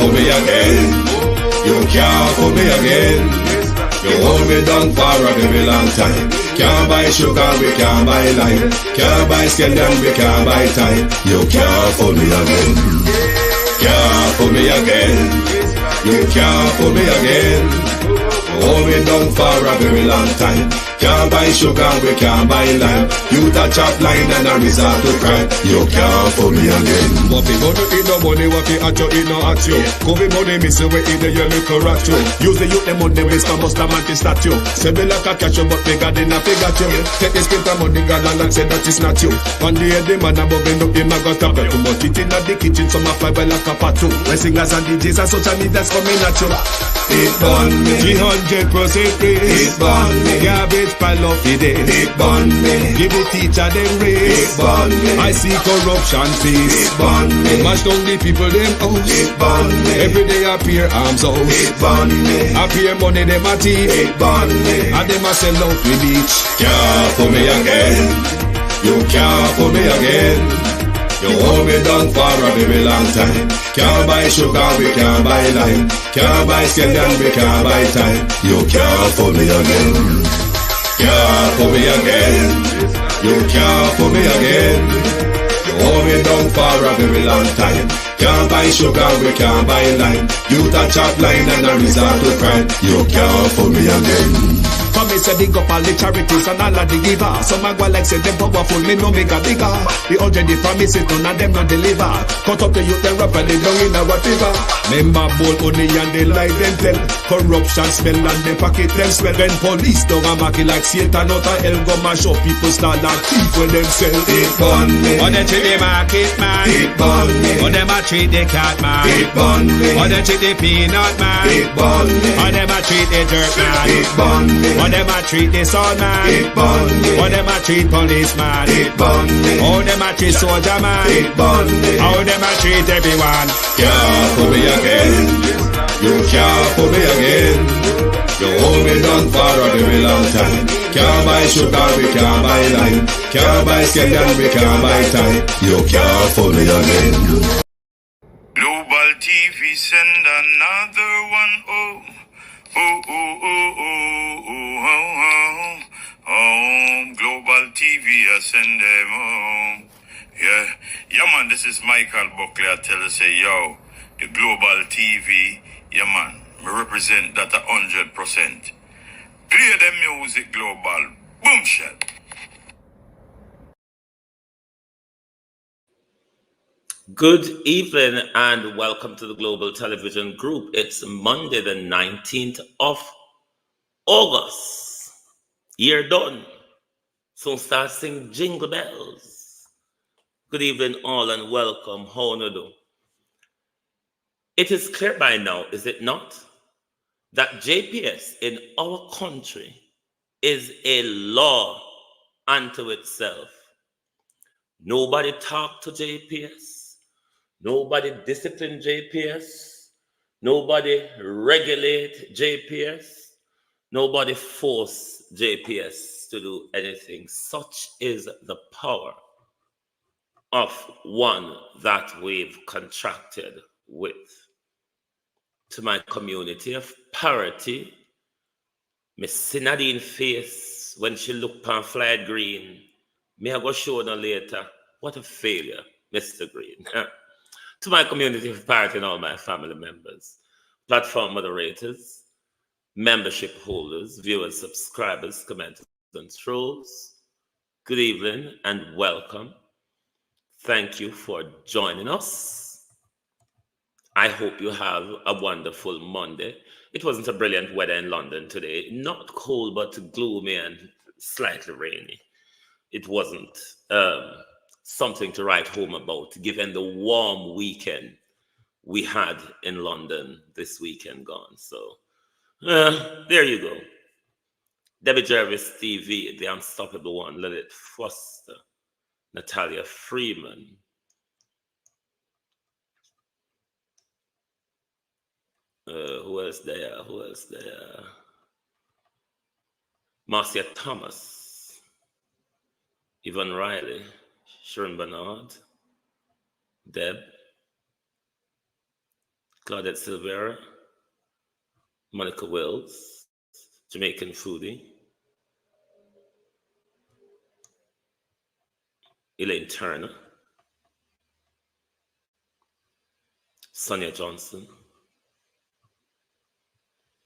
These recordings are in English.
fool me again. You can't fool me again. You hold me down for a very long time. Can't buy sugar, we can't buy lime. Can't buy skin and we can't buy time. You can't fool me again. Can't fool me again. You can't fool me again. Hold me down for a very long time. Can't buy sugar, we can't buy lime. You touch up line and a resort to crime. You can't fool me again. What people do in no money, what people at you, in no at you. Go be money, miss away in the year, little rat you. Use the youth, the money, waste, and must have man to statue. Say me like a catch you, but bigger than a figure you. Take this spit of money, girl, and say that it's not you. One day, the man above end up, him a go stop you. Too much it in the kitchen, some a fly by like a patu. When singers and DJs and such a need that's coming at you. It burn me. 300% free. It burn me. Garbage pile of the day. It burn me. Give the teacher them raise. It burn me. I see corruption face. It burn me. Mash down the people them house. It burn me. Every day appear arms out. It burn me. Appear money them a thief. It burn me. And them a sell out the beach. Can't fool me again. You can't fool me again. You hold me down for a very long time. Can't buy sugar, we can't buy lime. Can't buy skin and we can't buy time. You can't fool me again. Can't fool me again. You can't fool me again. You hold me down for a very long time. Can't buy sugar, we can't buy lime. You touch up line and a resort to crime. You can't fool me again. For me say big up all the charities and all of the givers. Some a go like say them powerful, me no make a bigger. The 100 the promises, none of them not deliver. Cut up the youth, they rap and they down in our river. Member bowl honey and they lie them tell. Corruption smell and they pocket them swell. When police don't a market like Satan out of hell, go mash up people start like thief when them sell. It burn me. On them treat the market man. It burn me. On them a treat the cat man. It burn me. On them treat the peanut man. It burn me. On them a treat the dirt man. It burn me. On them a treat the son man. It burn me. On them a treat policeman. It burn me. How them a treat soldier man. It burn me. How them a treat everyone. Can't fool me again. You can't fool me again. You hold me down for a very long time. Can't buy sugar, we can't buy lime. Can't buy skin and we can't buy time. You can't fool me again. Global TV send another one. Oh, oh, oh, oh, oh, oh, oh, oh. Oh, Global TV, I send them home. Yeah, man, this is Michael Buckley. I tell you, say, yo, the Global TV, yeah, man, we represent that 100%. Play the music, Global. Boom shot. Good evening and welcome to the Global Television Group. It's Monday the 19th of August. Year done. So start sing jingle bells. Good evening all and welcome. How do you do? It is clear by now, is it not, that JPS in our country is a law unto itself. Nobody talk to JPS. Nobody discipline JPS. Nobody regulate JPS. Nobody force JPS to do anything. Such is the power of one that we've contracted with. To my community of parity, Miss Sinadine face when she looked on Floyd Green. May I go show her later? What a failure, Mr. Green. To my community of parity and all my family members, platform moderators, membership holders, viewers, subscribers, commenters, and trolls, good evening and welcome. Thank you for joining us. I hope you have a wonderful Monday. It wasn't a brilliant weather in London today. Not cold, but gloomy and slightly rainy. It wasn't something to write home about, given the warm weekend we had in London this weekend gone. So, there you go. Debbie Jervis TV, the unstoppable one, Lilith Foster, Natalia Freeman, who else there? Marcia Thomas, Yvonne Riley, Sharon Bernard, Deb, Claudette Silvera, Monica Wills, Jamaican Foodie, Elaine Turner, Sonia Johnson,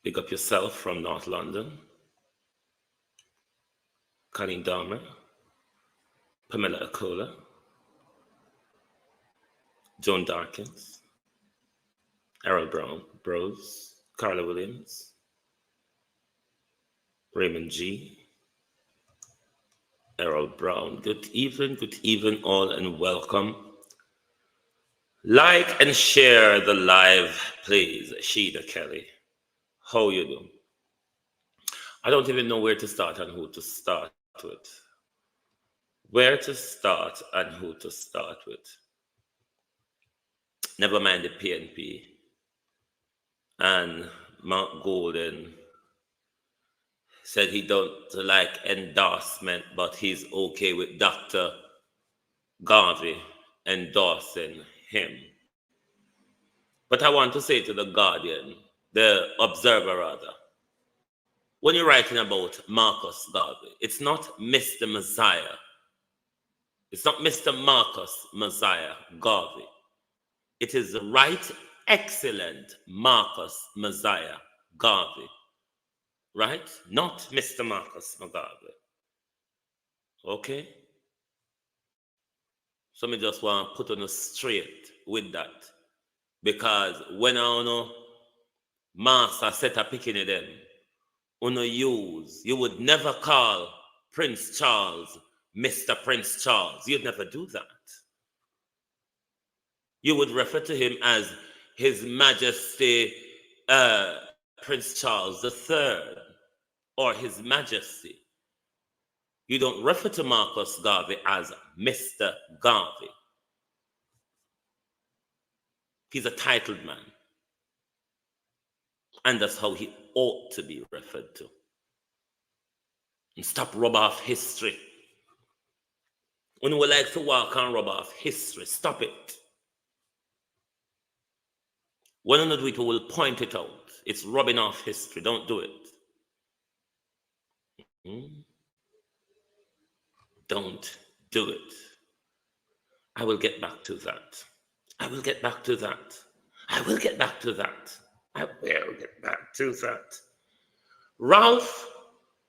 Big Up Yourself from North London, Colleen Dahmer, Pamela Akola, Joan Darkins, Errol Brown, Bros, Carla Williams, Raymond G, Errol Brown. Good evening all, and welcome. Like and share the live, please. Sheeda Kelly, how you do? I don't even know where to start and who to start with. Where to start and who to start with. Never mind the PNP and Mark Golden said he don't like endorsement, but he's okay with Dr. Garvey endorsing him. But I want to say to the Guardian, the Observer rather, when you're writing about Marcus Garvey, it's not Mr. Messiah. It's not Mr. Marcus Messiah Garvey. It is the Right Excellent Marcus Messiah Garvey. Right? Not Mr. Marcus Garvey. Okay? So me just want to put on a straight with that. Because when I know master set a picking of them, you would never call Prince Charles Mr. Prince Charles. You'd never do that. You would refer to him as His Majesty Prince Charles III or His Majesty. You don't refer to Marcus Garvey as Mr. Garvey. He's a titled man. And that's how he ought to be referred to. And stop rub off history. When we like to walk and rub off history, stop it. One of the people will point it out. It's rubbing off history. Don't do it. Don't do it. I will get back to that. I will get back to that. I will get back to that. I will get back to that. Ralph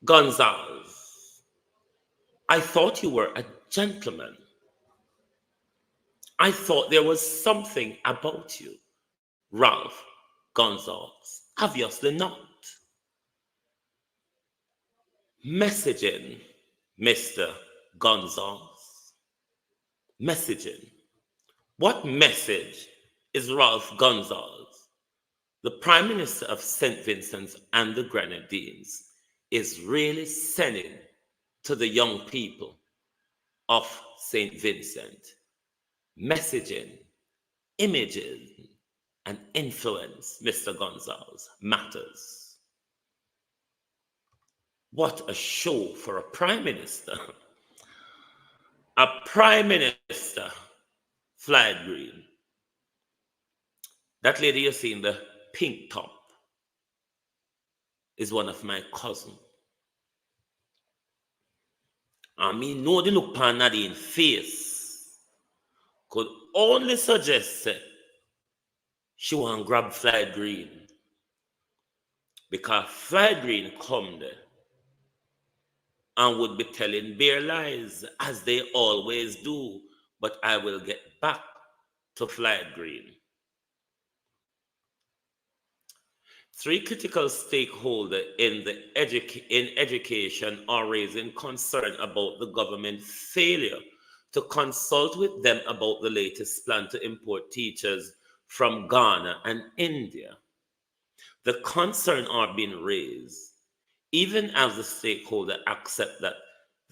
Gonzalez, I thought you were a gentleman. I thought there was something about you. Ralph Gonzalez, obviously not. Messaging, Mr. Gonzalez. Messaging. What message is Ralph Gonzalez, the Prime Minister of St. Vincent and the Grenadines, is really sending to the young people of St. Vincent? Messaging, images, and influence, Mr. Gonzalez, matters. What a show for a Prime Minister. A Prime Minister, Floyd Green. That lady you see in the pink top is one of my cousins. I mean, no, the look upon Nadine face could only suggest that she want to grab Floyd Green. Because Floyd Green come there and would be telling bare lies, as they always do. But I will get back to Floyd Green. 3 critical stakeholders in education are raising concern about the government's failure to consult with them about the latest plan to import teachers from Ghana and India. The concerns are being raised even as the stakeholders accept that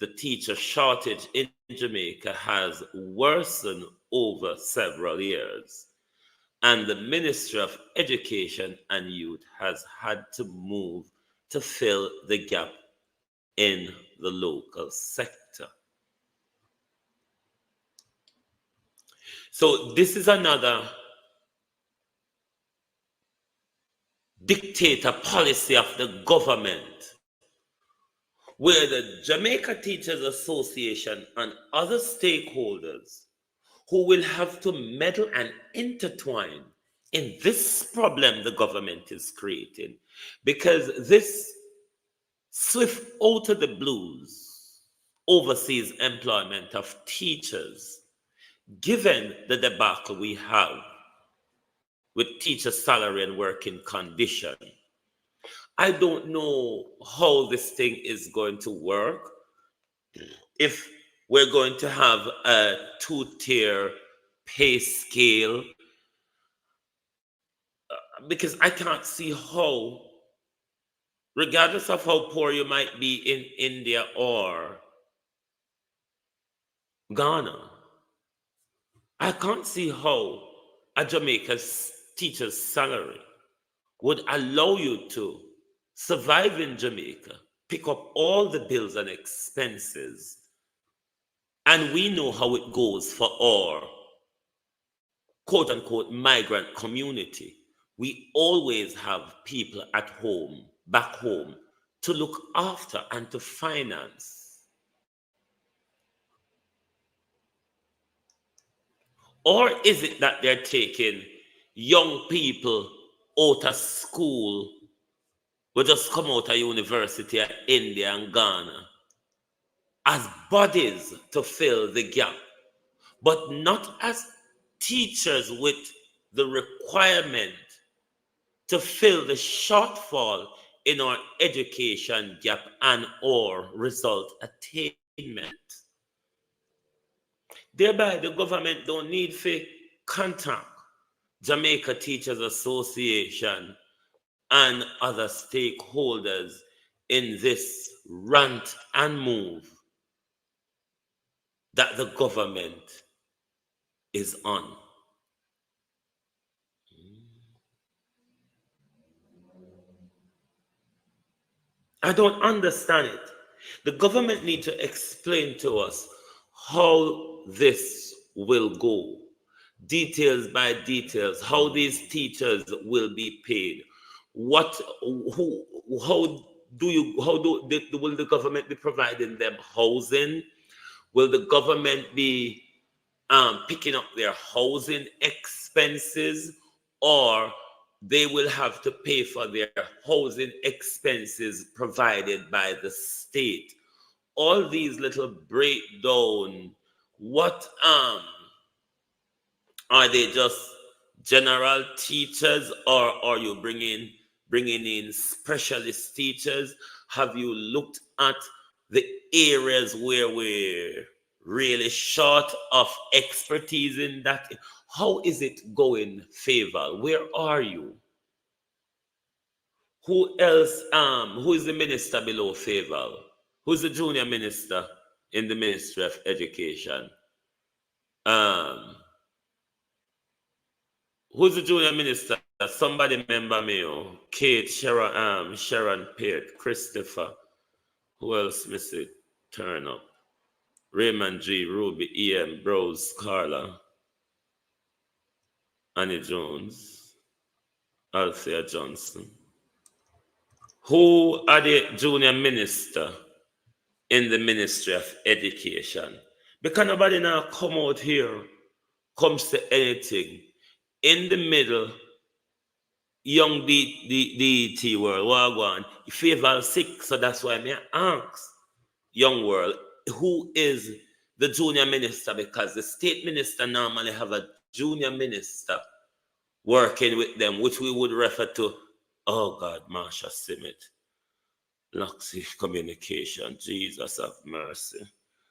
the teacher shortage in Jamaica has worsened over several years, and the Ministry of Education and Youth has had to move to fill the gap in the local sector. So this is another dictator policy of the government, where the Jamaica Teachers Association and other stakeholders who will have to meddle and intertwine in this problem the government is creating, because this swift out of the blues overseas employment of teachers, given the debacle we have with teacher salary and working condition, I don't know how this thing is going to work. If we're going to have a two-tier pay scale, because I can't see how, regardless of how poor you might be in India or Ghana, I can't see how a Jamaica's teacher's salary would allow you to survive in Jamaica, pick up all the bills and expenses. And we know how it goes for our quote unquote migrant community. We always have people at home, back home, to look after and to finance. Or is it that they're taking young people out of school who just come out of university at India and Ghana as bodies to fill the gap, but not as teachers with the requirement to fill the shortfall in our education gap and or result attainment? Thereby, the government don't need to contact Jamaica Teachers Association and other stakeholders in this rant and move that the government is on. I don't understand it. The government need to explain to us how this will go, details by details, how these teachers will be paid. Will the government be providing them housing? Will the government be picking up their housing expenses, or they will have to pay for their housing expenses provided by the state? All these little breakdown, what are they just general teachers, or are you bringing in specialist teachers? Have you looked at the areas where we're really short of expertise in that? How is it going, Favor? Where are you? Who else? Who is the minister below Favor? Who's the junior minister in the Ministry of Education? Who's the junior minister? Somebody remember me? Oh, Kate, Sharon Peart, Christopher. Who else missed it? Turn up. Raymond G, Ruby, E.M., Brose, Carla, Annie Jones, Althea Johnson. Who are the junior minister in the Ministry of Education? Because nobody now come out here, comes to anything. In the middle, young DT world, Wagwan, Favor sick, so that's why I ask young world, who is the junior minister? Because the state minister normally have a junior minister working with them, which we would refer to, oh God, Marsha Simmet, Loxy Communication, Jesus have mercy.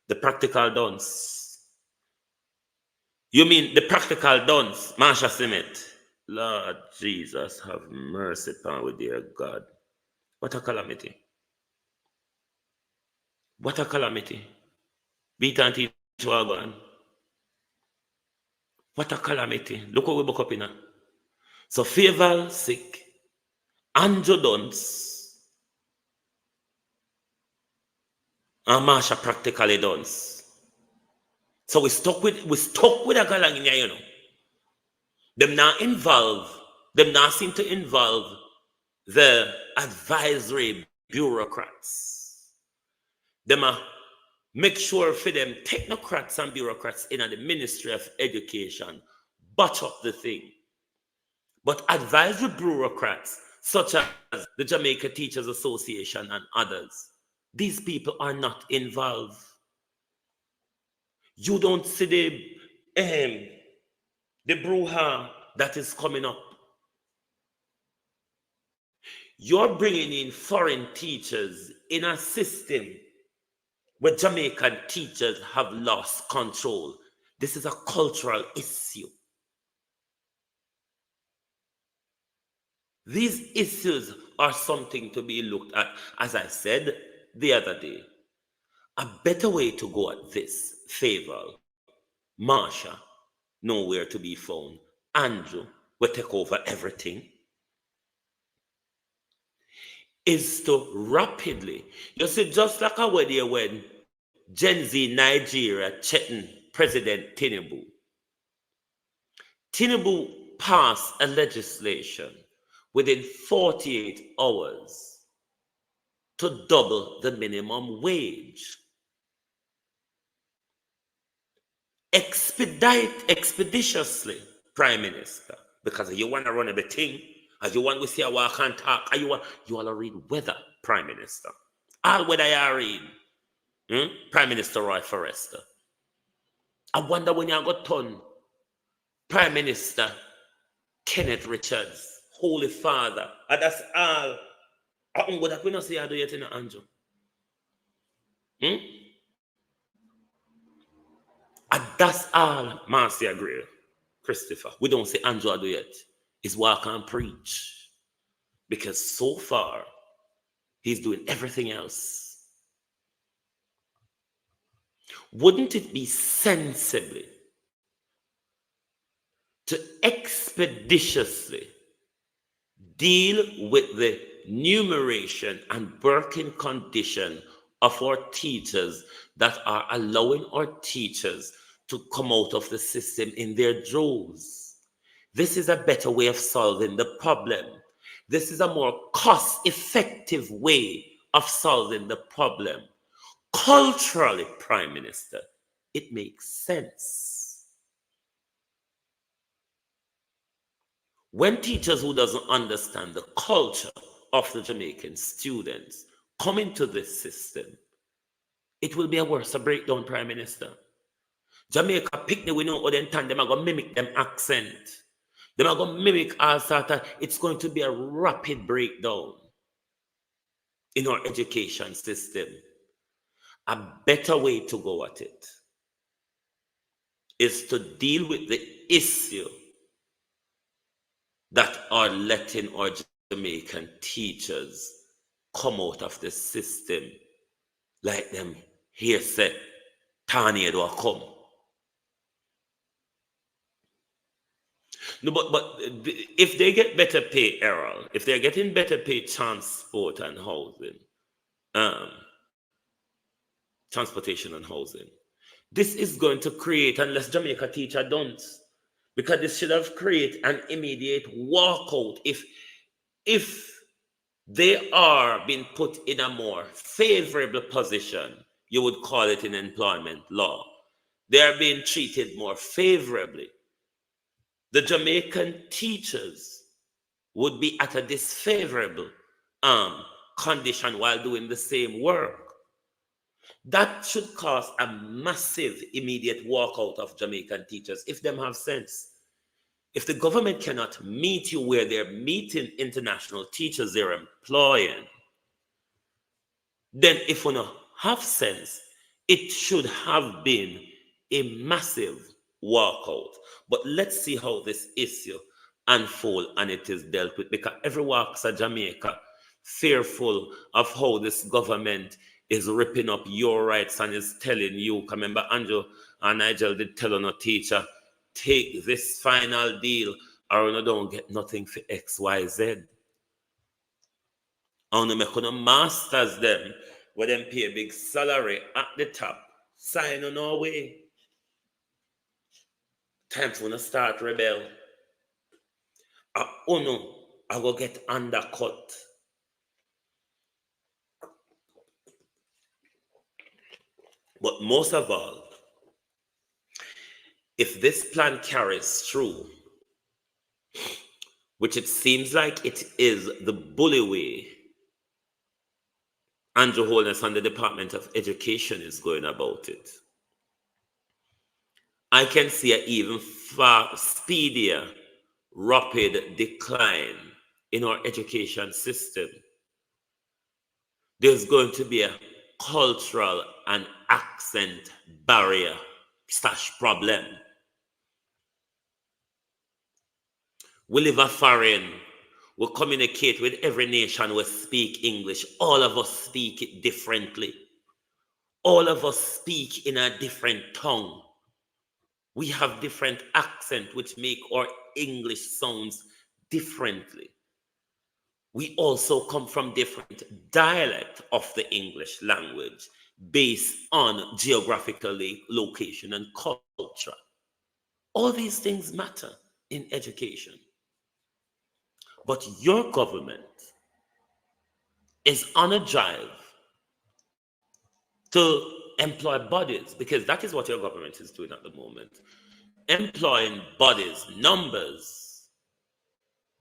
The practical dunce. You mean the practical dunce, Marsha Simmet? Lord Jesus, have mercy upon we, dear God. What a calamity. What a calamity. Beat and teach wagon. What a calamity. Look what we book up in. So Favor sick. Andrew Dunce. And Marsha practically dunce. So we stuck with a galang in here, you know. Them not seem to involve the advisory bureaucrats. Them make sure for them technocrats and bureaucrats in the Ministry of Education botch up the thing. But advisory bureaucrats, such as the Jamaica Teachers Association and others, these people are not involved. You don't see the brouhaha that is coming up. You're bringing in foreign teachers in a system where Jamaican teachers have lost control. This is a cultural issue. These issues are something to be looked at. As I said the other day, a better way to go at this, Favour, Marsha, nowhere to be found, Andrew will take over everything, is to rapidly, you see, just like our day when Gen Z Nigeria threatened President Tinubu. Tinubu passed a legislation within 48 hours to double the minimum wage. Expeditiously, Prime Minister, because you want to run everything, as you want to see a walk and talk, and you want to read weather, Prime Minister. All weather you read, Prime Minister Roy Forrester. I wonder when you got turn Prime Minister Kenneth Richards, Holy Father, and that's all. I don't know that we don't see how do yet in Andrew. And that's all Marcia agree, Christopher. We don't see Andrew do yet. He's walk and preach. Because so far, he's doing everything else. Wouldn't it be sensibly to expeditiously deal with the numeration and working condition of our teachers that are allowing our teachers to come out of the system in their droves? This is a better way of solving the problem. This is a more cost-effective way of solving the problem. Culturally, Prime Minister, it makes sense. When teachers who doesn't understand the culture of the Jamaican students come into this system, it will be a worse breakdown, Prime Minister. Jamaica picnic, we know how them time, them are going to mimic them accent. Them are going to mimic all sort of, it's going to be a rapid breakdown in our education system. A better way to go at it is to deal with the issue that are letting our Jamaican teachers come out of the system like them here said, tornado come. No, but if they get better pay, Errol, if they're getting better pay transport and housing, transportation and housing, this is going to create, unless Jamaica teacher don't, because this should have created an immediate walkout if they are being put in a more favorable position, you would call it in employment law. They are being treated more favorably. The Jamaican teachers would be at a disfavorable condition while doing the same work. That should cause a massive immediate walkout of Jamaican teachers if them have sense. If the government cannot meet you where they're meeting international teachers they're employing, then if we not have sense, it should have been a massive walkout. But let's see how this issue unfolds and it is dealt with, because every walks of Jamaica fearful of how this government is ripping up your rights and is telling you, remember Andrew and Nigel did tell on a teacher, take this final deal or you don't get nothing for XYZ. And you make no masters them where them pay a big salary at the top. Sign on our way. Time for us start rebel. Uno I will get undercut. But most of all, if this plan carries through, which it seems like it is the bully way Andrew Holness and the Department of Education is going about it, I can see an even far speedier, rapid decline in our education system. There's going to be a cultural and accent barrier / problem. We live a foreign. We communicate with every nation we speak English. All of us speak it differently. All of us speak in a different tongue. We have different accent which make our English sounds differently. We also come from different dialect of the English language based on geographical location and culture. All these things matter in education. But your government is on a drive to employ bodies, because that is what your government is doing at the moment. Employing bodies, numbers,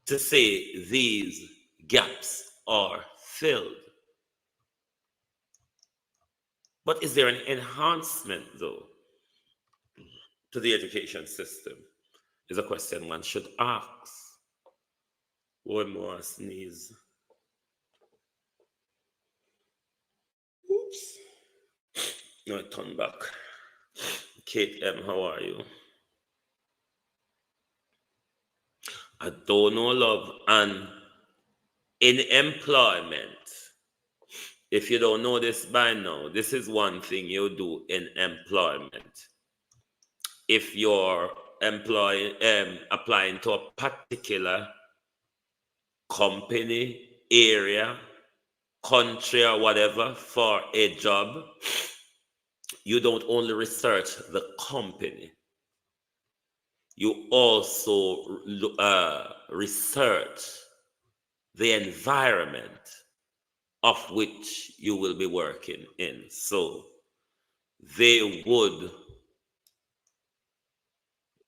to say these gaps are filled. But is there an enhancement, though, to the education system? Is a question one should ask. One more sneeze. Oops. No, I turn back. Kate M, how are you? I don't know, love. And in employment, if you don't know this by now, this is one thing you do in employment. If you're applying to a particular company, area, country, or whatever for a job, you don't only research the company, you also research the environment of which you will be working in. So they would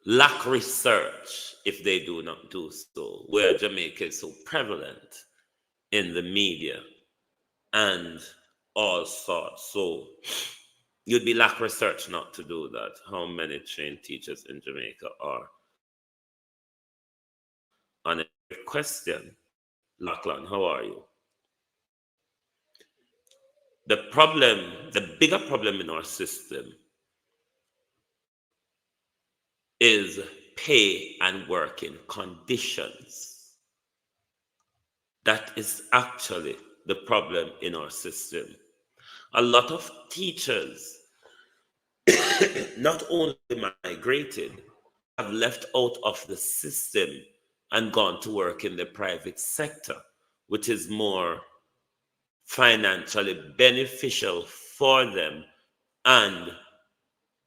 lack research if they do not do so, where Jamaica is so prevalent in the media and all sorts. So you'd be lack research not to do that. How many trained teachers in Jamaica are? On a question, Lachlan, how are you? The bigger problem in our system is pay and working conditions. That is actually the problem in our system. A lot of teachers not only migrated, have left out of the system and gone to work in the private sector, which is more financially beneficial for them and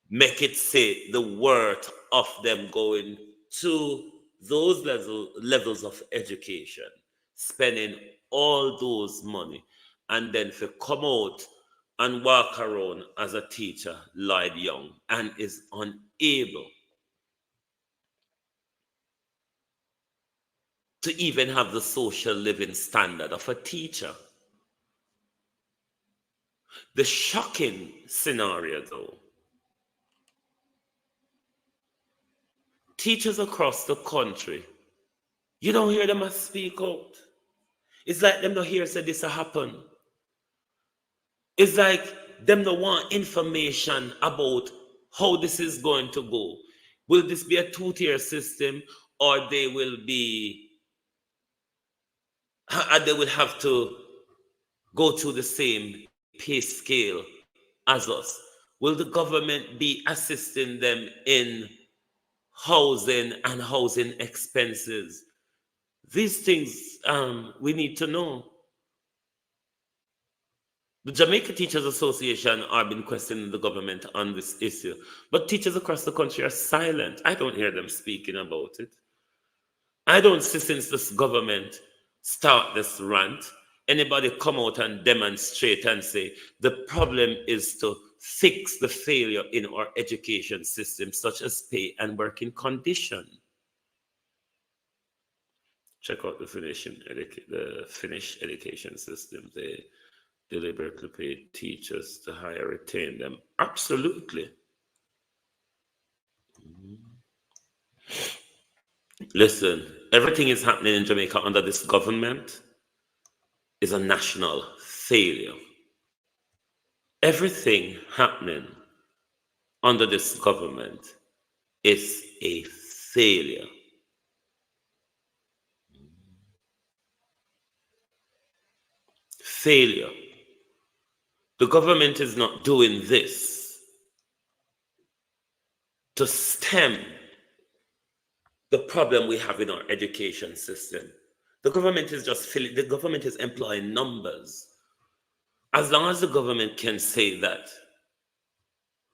make it say the worth of them going to those levels of education, spending all those money, and then to come out and walk around as a teacher, Lloyd Young, and is unable to even have the social living standard of a teacher. The shocking scenario, though, teachers across the country, you don't hear them speak out. It's like them don't hear say this will happen. It's like them don't want information about how this is going to go. Will this be a two-tier system, or they will have to go through the same pay scale as us? Will the government be assisting them in housing and housing expenses? These things we need to know. The Jamaica Teachers Association have been questioning the government on this issue, but teachers across the country are silent. I don't hear them speaking about it. I don't see since this government start this rant, anybody come out and demonstrate and say the problem is to fix the failure in our education system, such as pay and working condition. Check out the Finnish education system. They deliberately pay teachers to hire, retain them. Absolutely. Listen, everything is happening in Jamaica under this government is a national failure. Everything happening under this government is a failure. Failure. The government is not doing this to stem the problem we have in our education system. The government is just filling, the government is employing numbers. As long as the government can say that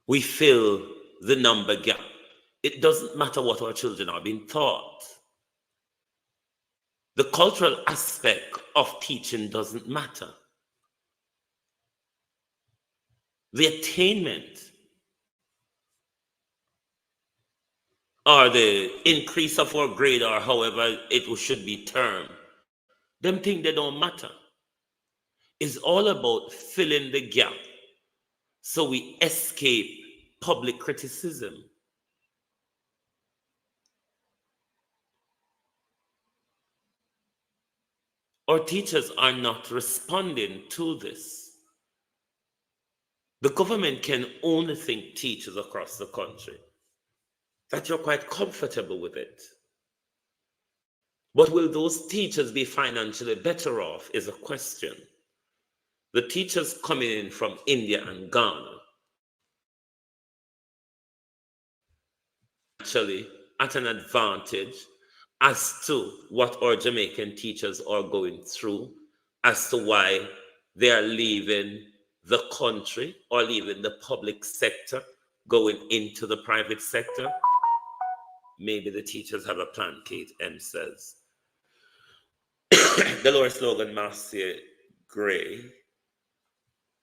we fill the number gap, it doesn't matter what our children are being taught. The cultural aspect of teaching doesn't matter. The attainment or the increase of our grade or however it should be termed, them things they don't matter. It's all about filling the gap so we escape public criticism. Our teachers are not responding to this. The government can only think teachers across the country that you're quite comfortable with it. But will those teachers be financially better off is a question. The teachers coming in from India and Ghana actually at an advantage as to what our Jamaican teachers are going through, as to why they are leaving the country or leaving the public sector, going into the private sector. Maybe the teachers have a plan, Kate M says. Dolores Logan, Marcia Gray,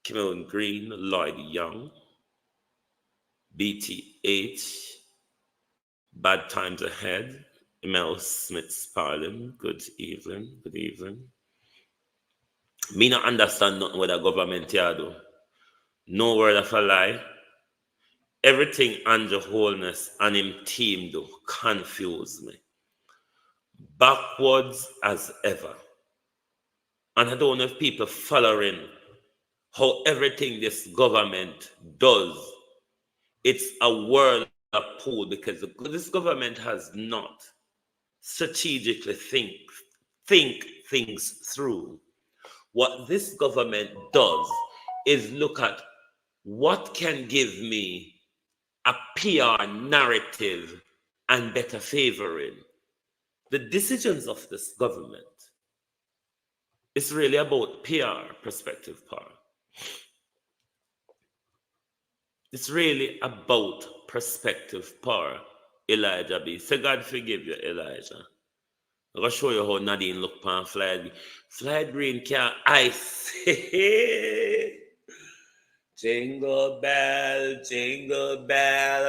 Kimon Green, Lloyd Young, BTH, Bad Times Ahead, Mel Smith Sparling, good evening, good evening. Me not understand nothing what the government here do. No word of a lie. Everything Andrew Holness and him team do confuse me. Backwards as ever. And I don't know if people following how everything this government does. It's a whirlpool because this government has not strategically think things through. What this government does is look at what can give me a PR narrative and better favoring. The decisions of this government is really about PR, perspective power. It's really about perspective power, Elijah B. Say God forgive you, Elijah. I'm going to show you how Nadine look upon Floyd. Floyd Green can't ice. Jingle bell,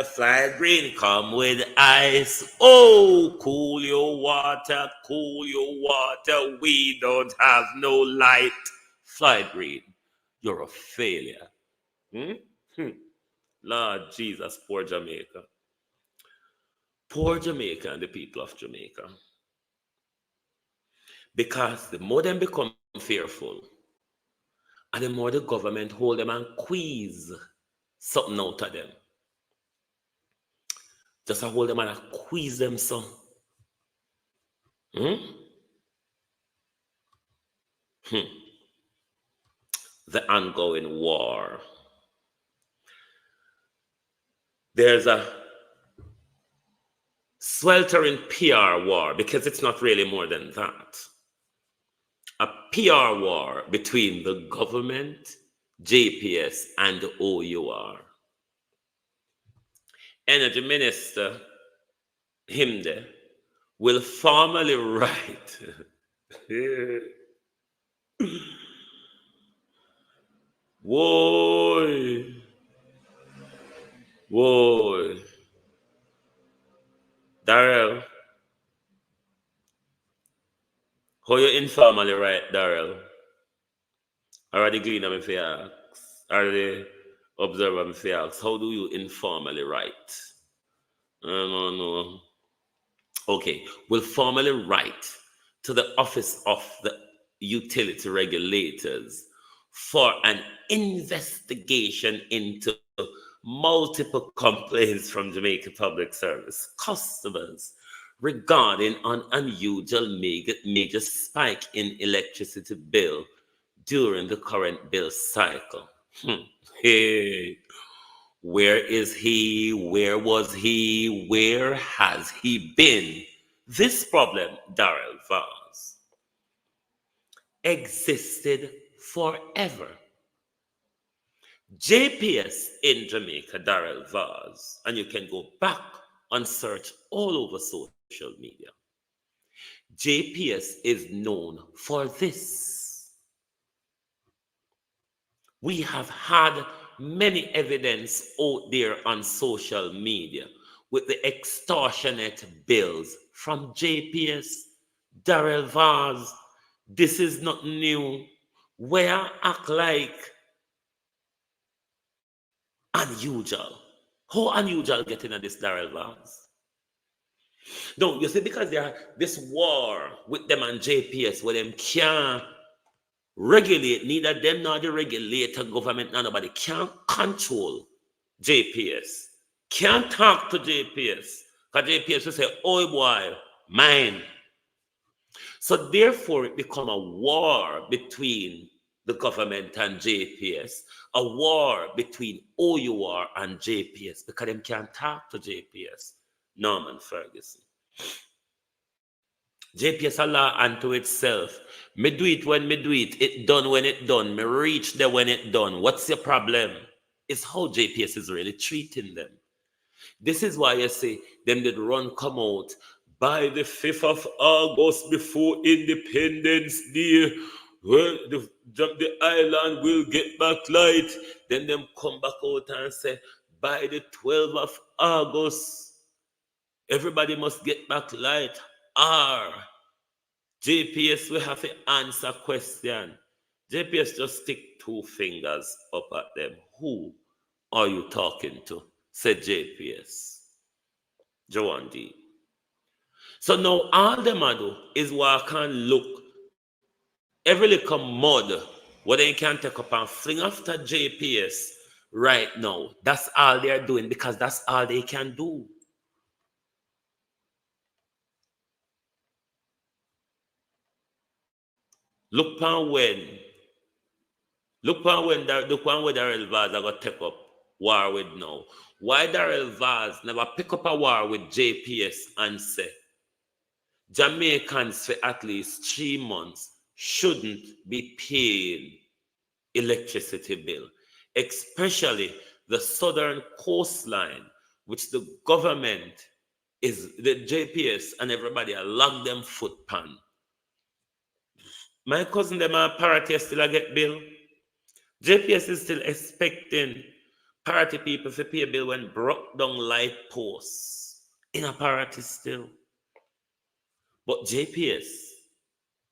Floyd Green come with ice. Oh, cool your water, we don't have no light. Floyd Green, you're a failure. Lord Jesus, poor Jamaica. Poor Jamaica and the people of Jamaica. Because the more them become fearful, and the more the government hold them and squeeze something out of them. Just to hold them and squeeze them some. The ongoing war. There's a sweltering PR war, because it's not really more than that. A PR war between the government, JPS, and OUR. Energy Minister, him there, will formally write. Whoa, whoa, Darrell, how you informally write, Darrell? Or the gleaner me fi ask? Or the observer me fi ask? How do you informally write? I don't know. Okay, will formally write to the Office of the Utility Regulators for an investigation into multiple complaints from Jamaica Public Service customers regarding an unusual major spike in electricity bill during the current bill cycle. Hey, where is he? Where was he? Where has he been? This problem, Darrell Vaz, existed forever. JPS in Jamaica, Darrell Vaz, and you can go back and search all over social media. JPS is known for this. We have had many evidence out there on social media with the extortionate bills from JPS, Darrell Vaz. This is not new. Where act like unusual. How unusual getting at this Darrell Vaz? No, you see, because there are this war with them and JPS where them can't regulate, neither them nor the regulator government, nor nobody can't control JPS. Can't talk to JPS. Because JPS will say, oh boy, mine. So therefore it become a war between the government and JPS, a war between OUR and JPS, because them can't talk to JPS. Norman Ferguson. JPS a law unto itself. Me do it when me do it. It done when it done. Me reach there when it done. What's your problem? It's how JPS is really treating them. This is why I say them did run come out by the 5th of August before Independence Day. Well, the island will get back light. Then them come back out and say by the 12th of August, everybody must get back light. JPS will have to answer question. JPS just stick 2 fingers up at them. Who are you talking to? Said JPS. Joan D. So now all them do is walk and look every little mud what they can take up and fling after JPS right now. That's all they're doing because that's all they can do. Look on when Darrell Vaz are gonna take up war with now. Why Darrell Vaz never pick up a war with JPS and say Jamaicans for at least 3 months shouldn't be paying electricity bill, especially the southern coastline, which the government is the JPS and everybody are lock them foot pan. My cousin them are parity still a get bill. JPS is still expecting parity people to pay a bill when broke down light posts in a parity still. But JPS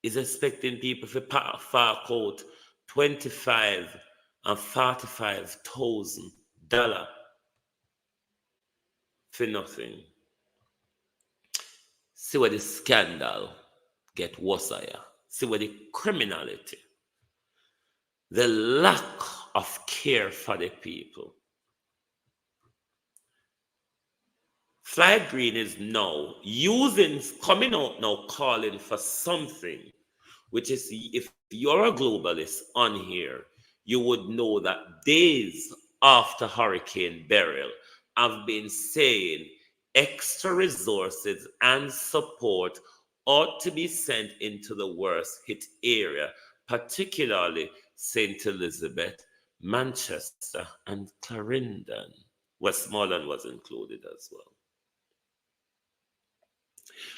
is expecting people to fork out $25,000 and $45,000 for nothing. See where the scandal get worse here. See where the criminality, the lack of care for the people. Floyd Green is now coming out now calling for something, which is if you're a globalist on here, you would know that days after Hurricane Beryl, I've been saying extra resources and support ought to be sent into the worst hit area, particularly St. Elizabeth, Manchester, and Clarendon. Westmoreland was included as well.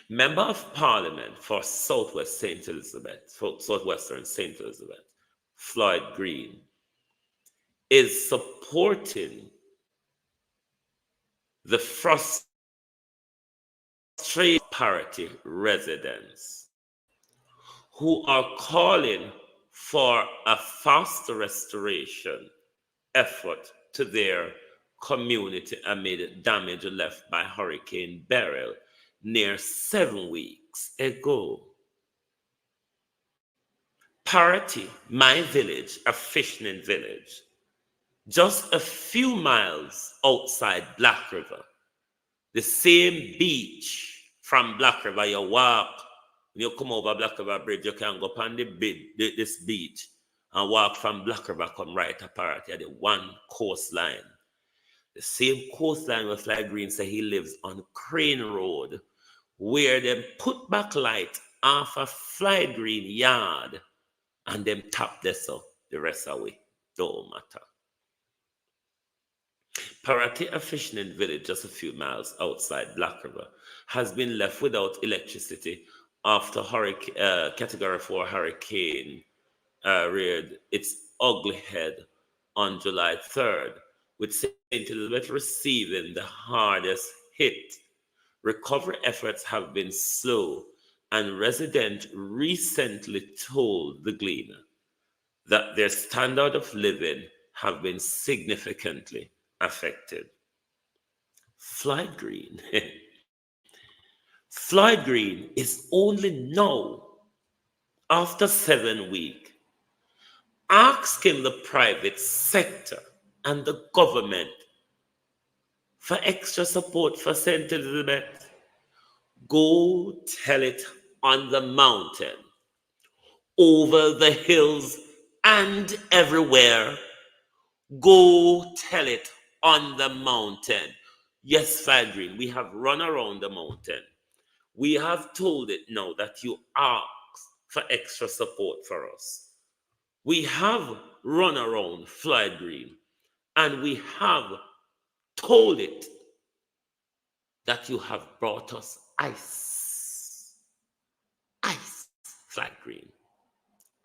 Member of Parliament for Southwestern St. Elizabeth, Floyd Green, is supporting the frustrated parity residents who are calling for a faster restoration effort to their community amid damage left by Hurricane Beryl near 7 weeks ago. Parity, my village, a fishing village, just a few miles outside Black River, the same beach from Black River you walk. When you come over Black River Bridge, you can go up on this beach and walk from Black River, come right to Parity at the one coastline. The same coastline where Floyd Green say he lives on Crane Road, where them put back light off a Floyd Green yard and them tap this up the rest away. Don't matter. Parity, a fishing village just a few miles outside Black River, has been left without electricity after Category 4 hurricane reared its ugly head on July 3rd, with St. Elizabeth receiving the hardest hit. Recovery efforts have been slow, and residents recently told the Gleaner that their standard of living have been significantly affected. Floyd Green. Floyd Green is only now, after 7 weeks, asking the private sector and the government for extra support for St. Elizabeth. Go tell it on the mountain, over the hills, and everywhere. Go tell it on the mountain. Yes, Floyd Green, we have run around the mountain. We have told it now that you ask for extra support for us. We have run around Floyd Green, and we have told it that you have brought us ice. Ice, Floyd Green.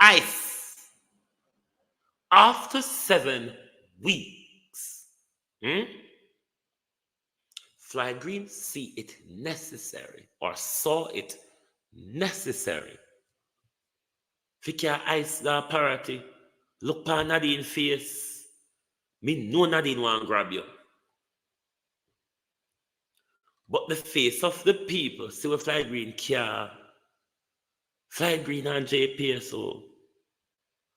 Ice. After 7 weeks, Floyd Green see it necessary, or saw it necessary. Fika ice the Parity, look pa Nadine face. Me know Nadine want grab you. But the face of the people, see what Floyd Green care. Floyd Green and JPSO.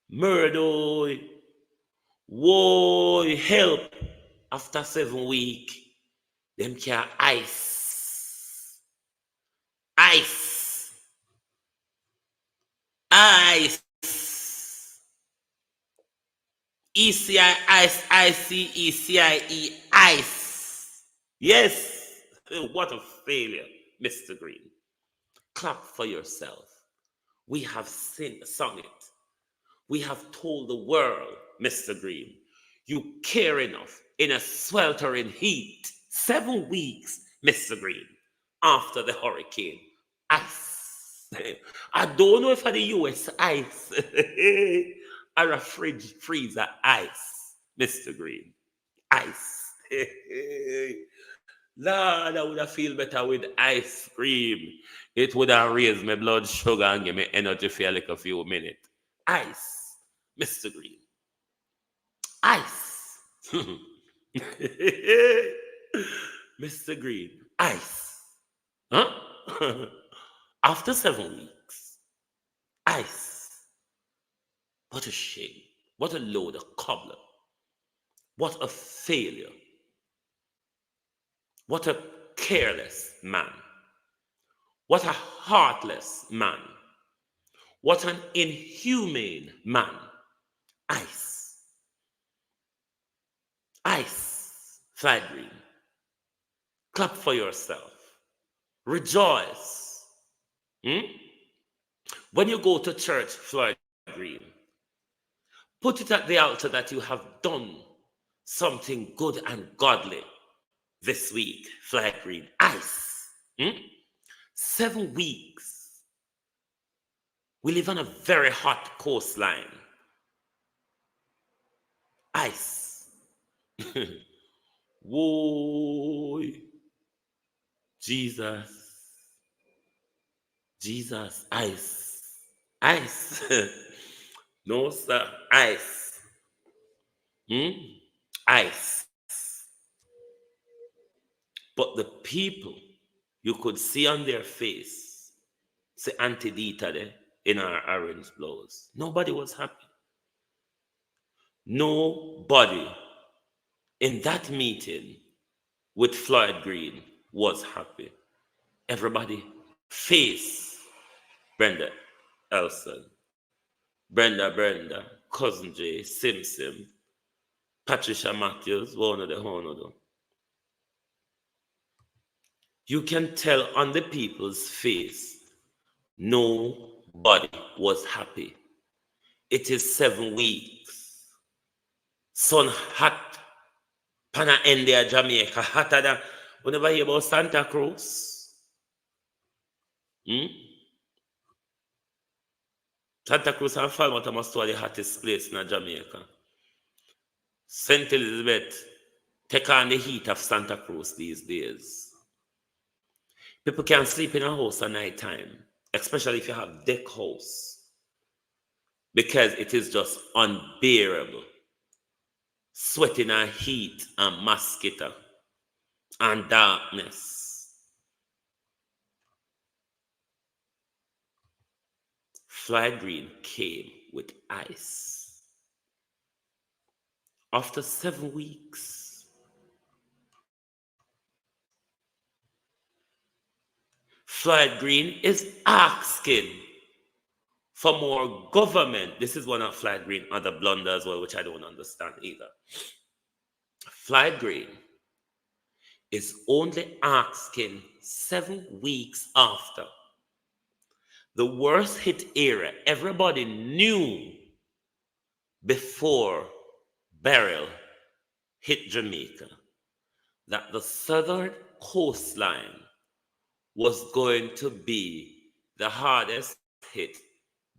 Murder. Whoa, help. After 7 weeks, them care ice. Ice. Ice. ECI ice, ICECIE ice. Yes. What a failure, Mr. Green. Clap for yourself. We have sung it. We have told the world, Mr. Green, you care enough in a sweltering heat. 7 weeks, Mr. Green, after the hurricane. Ice. I don't know if for the US ice or a freezer ice, Mr. Green. Ice. Lord, I would have feel better with ice cream. It would have raised my blood sugar and give me energy for like a few minutes. Ice, Mr. Green. Ice. Mr. Green. Ice. Huh? After 7 weeks. Ice. What a shame. What a load of cobbler. What a failure. What a careless man. What a heartless man. What an inhumane man. Ice. Ice. Floyd Green. Clap for yourself. Rejoice. When you go to church, Floyd Green, put it at the altar that you have done something good and godly this week, Floyd Green. Ice. 7 weeks. We live on a very hot coastline. Ice. Whoa. Jesus. Jesus. Ice. Ice. No, sir. Ice. Ice. But the people, you could see on their face, say Auntie Dita there in our orange blouse. Nobody was happy. Nobody in that meeting with Floyd Green was happy. Everybody face Brenda Elson, Brenda, Cousin J, Sim, Patricia Matthews, one of the. You can tell on the people's face, nobody was happy. It is 7 weeks. Sun hot. Pana India, Jamaica, hotter than. We never hear about Santa Cruz. Santa Cruz and Falmouth must be the hottest place in Jamaica. St. Elizabeth take on the heat of Santa Cruz these days. People can't sleep in a house at night time, especially if you have deck house, because it is just unbearable. Sweating and heat and mosquito and darkness. Floyd Green came with ice. After 7 weeks, Floyd Green is asking for more government. This is one of Floyd Green other blunders as well, which I don't understand either. Floyd Green is only asking 7 weeks after the worst hit area everybody knew before Beryl hit Jamaica, that the southern coastline was going to be the hardest hit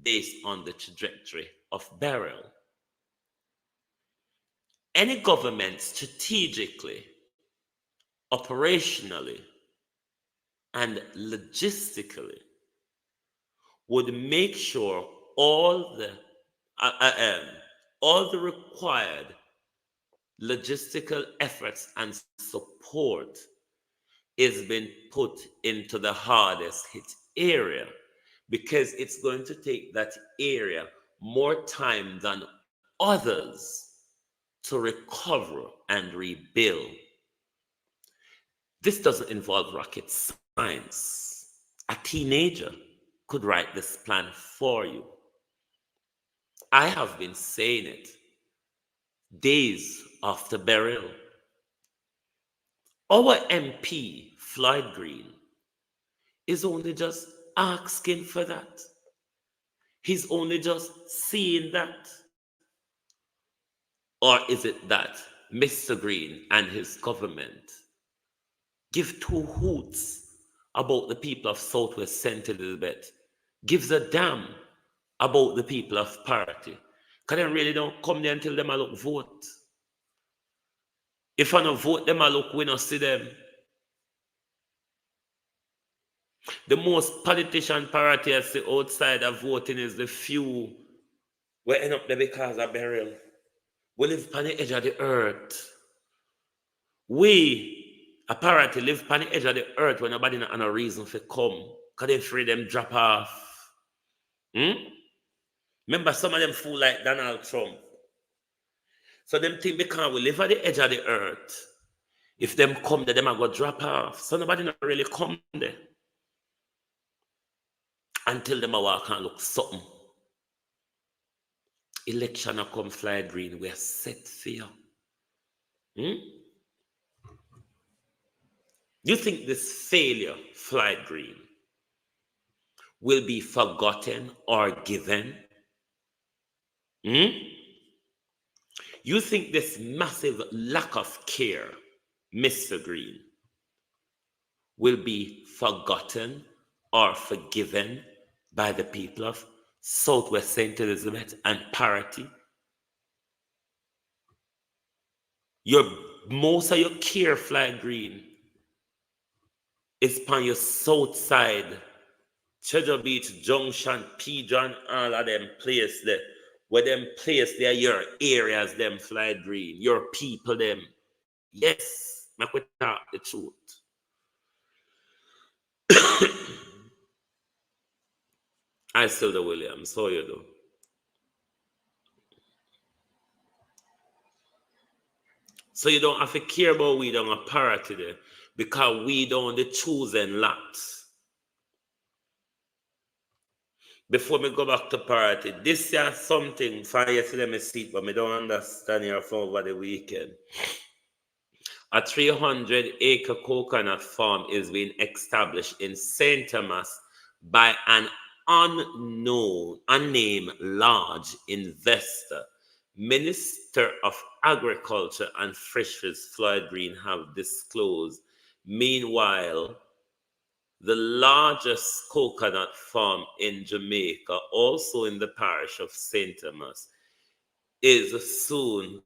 based on the trajectory of Beryl. Any government strategically, operationally, and logistically would make sure all the required logistical efforts and support is being put into the hardest hit area, because it's going to take that area more time than others to recover and rebuild. This doesn't involve rocket science. A teenager could write this plan for you. I have been saying it days after burial. Our MP, Floyd Green, is only just asking for that. He's only just seeing that. Or is it that Mr. Green and his government give two hoots about the people of Southwest St. Elizabeth, gives a damn about the people of Parity? Because they really don't come there until them a look vote. If I don't vote them a look, we don't see them. The most politician Parity I see outside of voting is the few we end up there because of burial. We live on the edge of the earth. We, apparently, live on the edge of the earth when nobody not a reason for come. Because they free them drop off. Remember some of them fool like Donald Trump. So them think because we live at the edge of the earth, if them come there, them are going to drop off. So nobody not really come there. Until them a walk and look something. Election a come Floyd Green, we are set for you. You think this failure, Floyd Green, will be forgotten or given? You think this massive lack of care, Mr. Green, will be forgotten are forgiven by the people of Southwest St. Elizabeth and Parity. Most of your care Floyd Green is on your south side. Treasure Beach, Junction, Pigeon, all of them place there. Where them place there, your areas, them Floyd Green, your people, them. Yes, make we talk the truth. I still the Williams, so you do. So you don't have to care about we don't a Parity there, because we don't the chosen lot. Before me go back to Parity, this year something for yesterday me see it, but me don't understand here from over the weekend. A 300-acre coconut farm is being established in St. Thomas by an unnamed large investor. Minister of Agriculture and Fisheries Floyd Green have disclosed. Meanwhile, the largest coconut farm in Jamaica, also in the parish of St. Thomas, is soon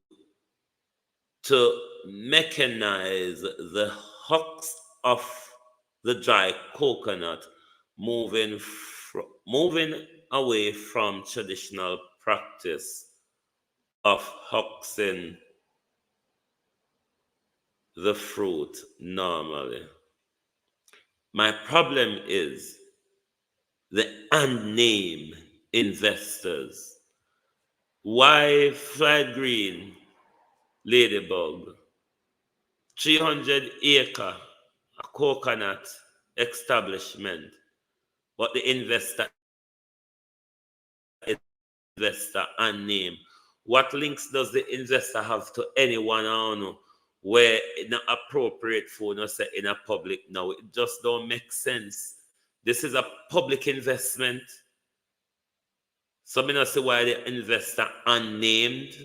to mechanize the hucks of the dry coconut, moving away from traditional practice of huxing the fruit normally. My problem is the unnamed investors. Why Floyd Green, Ladybug, 300-acre coconut establishment, but the investor unnamed. What links does the investor have to anyone I don't know where it's not appropriate for us in a public now? It just don't make sense. This is a public investment. So I don't see why the investor unnamed.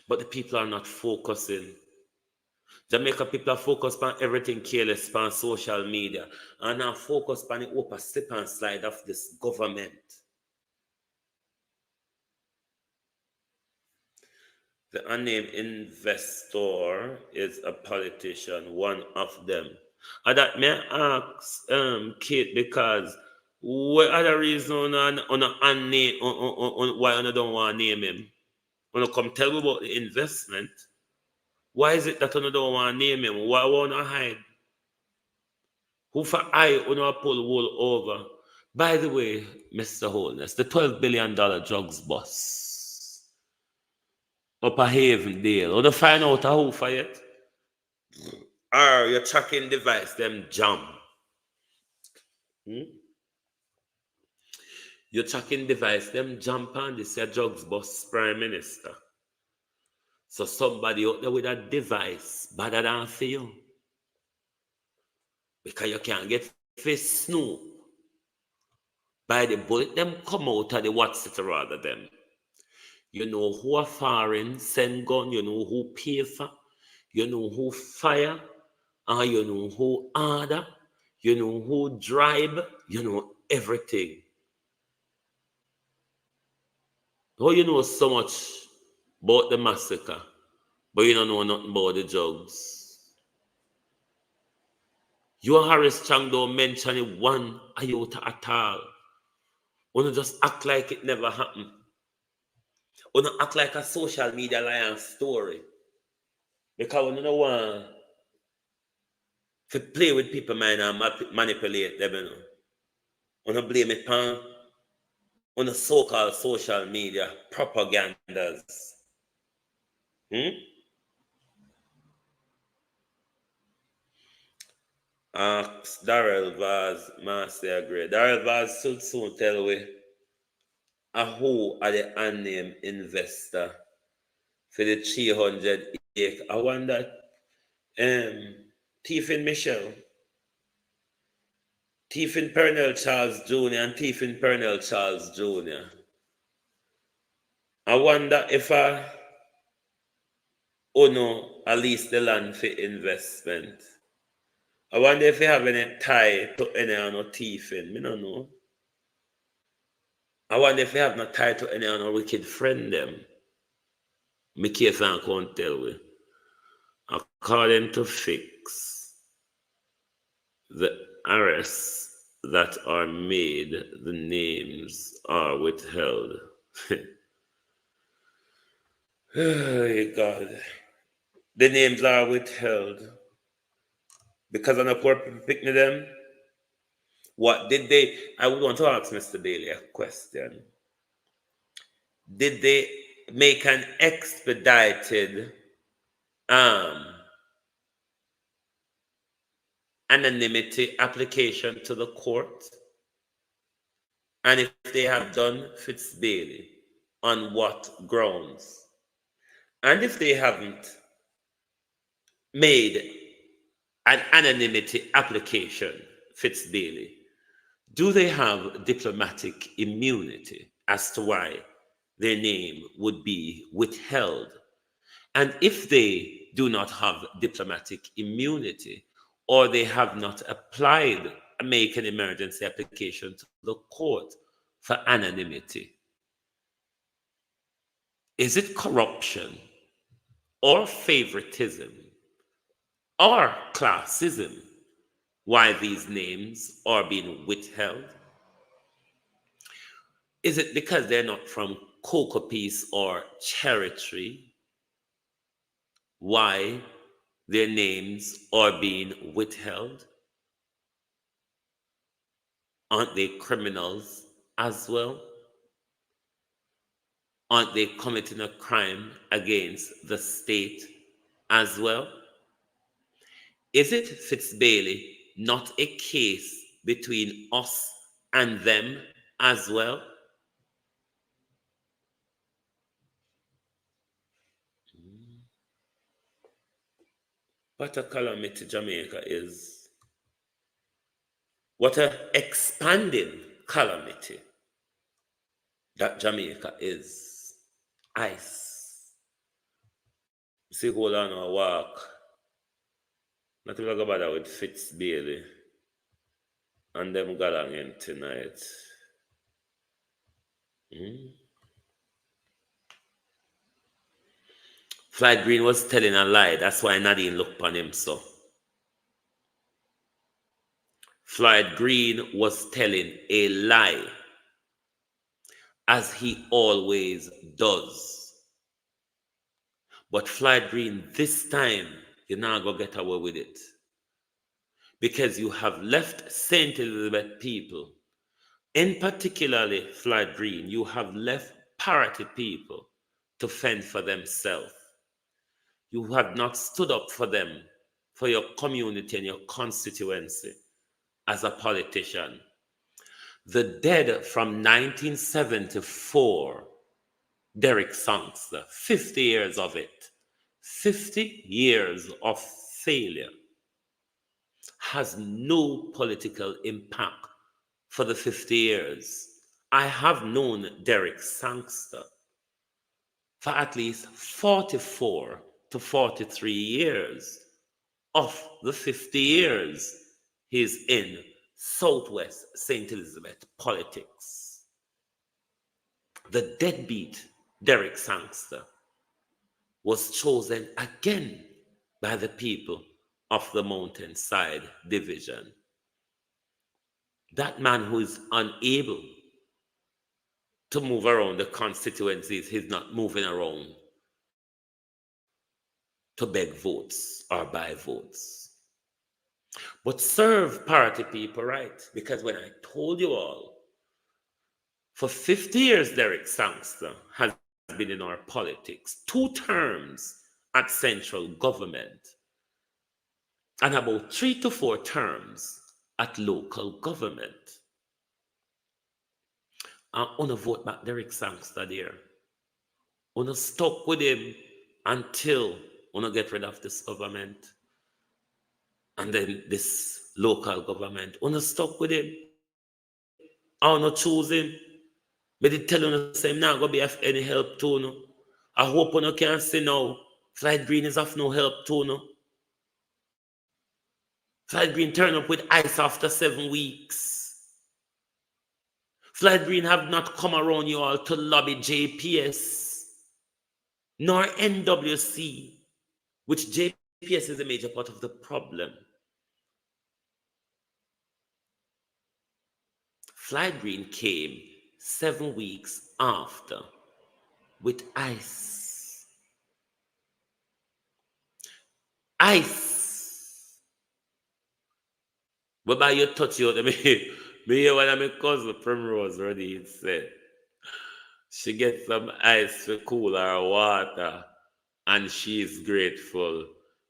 But the people are not focusing. Jamaica people are focused on everything careless on social media and now focused on the open slip and slide of this government. The unnamed investor is a politician, one of them. And that may ask Kate because what other reason on unnamed why I don't want to name him? When you come tell me about the investment, why is it that you don't want to name him? Why want to hide? Who for I want to pull wool over? By the way, Mr. Holness, the $12 billion drugs bust up a Havendale. You don't find out who for it? Or your tracking device, them jam. Your tracking device, them jump on this your drugs bust Prime Minister. So somebody out there with a device better than for you. Because you can't get face snoop. By the bullet, them come out of the what's it rather them. You know who a foreign send gun, you know who pay for, you know who fire, and you know who order, you know who drive, you know everything. Oh, you know so much about the massacre, but you don't know nothing about the drugs. You and Harris Chang don't mention it one iota at all. You just act like it never happened. You don't act like a social media lion story. Because you don't want to play with people mind and manipulate them, you know. You don't blame it on the so-called social media propagandas. Ask Darrell Vaz, Master Agree. Darrell Vaz should soon tell we who are the unnamed investor for the 300 acre. I wonder, Tiffin Michelle, Tiffin Pernell Charles Jr. and Tiffin Pernell Charles Jr. I wonder if I own at least the land for investment. I wonder if you have any tie to any of no thieving. Me no know. I wonder if you have no tie to any of no wicked friend them. Me case and can't tell we. According to Fix, the arrests that are made, the names are withheld. Oh God. The names are withheld. Because of the poor people picking them. What did they? I would want to ask Mr. Bailey a question. Did they make an expedited anonymity application to the court? And if they have done, Fitz Bailey, on what grounds? And if they haven't made an anonymity application, Fitz Bailey, do they have diplomatic immunity as to why their name would be withheld? And if they do not have diplomatic immunity, or they have not make an emergency application to the court for anonymity, is it corruption or favoritism or classism why these names are being withheld? Is it because they're not from Cocoa Piece or Cherry Tree why their names are being withheld? Aren't they criminals as well? Aren't they committing a crime against the state as well? Is it, Fitz Bailey, not a case between us and them as well? What a calamity Jamaica is. What an expanding calamity that Jamaica is. Ice. See, hold on a walk. Not to talk about that with Fitz Bailey and them galang in tonight. Floyd Green was telling a lie. That's why Nadine looked upon him so. Floyd Green was telling a lie, as he always does. But Floyd Green, this time, you're not going to get away with it. Because you have left St. Elizabeth people, in particularly Floyd Green, you have left parity people to fend for themselves. You have not stood up for them, for your community and your constituency as a politician. The dead from 1974, Derek Sangster, 50 years of it, 50 years of failure, has no political impact for the 50 years. I have known Derek Sangster for at least 44 to 43 years of the 50 years he's in Southwest St. Elizabeth politics. The deadbeat Derek Sangster was chosen again by the people of the Mountainside Division. That man who is unable to move around the constituencies, he's not moving around to beg votes or buy votes. But serve party people right, because when I told you all, for 50 years Derek Sangster has been in our politics, 2 terms at central government, and about 3 to 4 terms at local government. And wanna vote back Derek Sangster there. Wanna stuck with him until wanna get rid of this government. And then this local government. Wanna stuck with him. I wanna choose him. But they tell you the same now gonna be of any help to you. I hope you can see now. Floyd Green is of no help to you. Floyd Green turned up with ice after 7 weeks. Floyd Green have not come around you all to lobby JPS nor NWC, which JPS is a major part of the problem. Floyd Green came 7 weeks after with ice. Ice. But by your touch, you me hear one of my cousin Primrose already said. She gets some ice to cool her water, and she's grateful.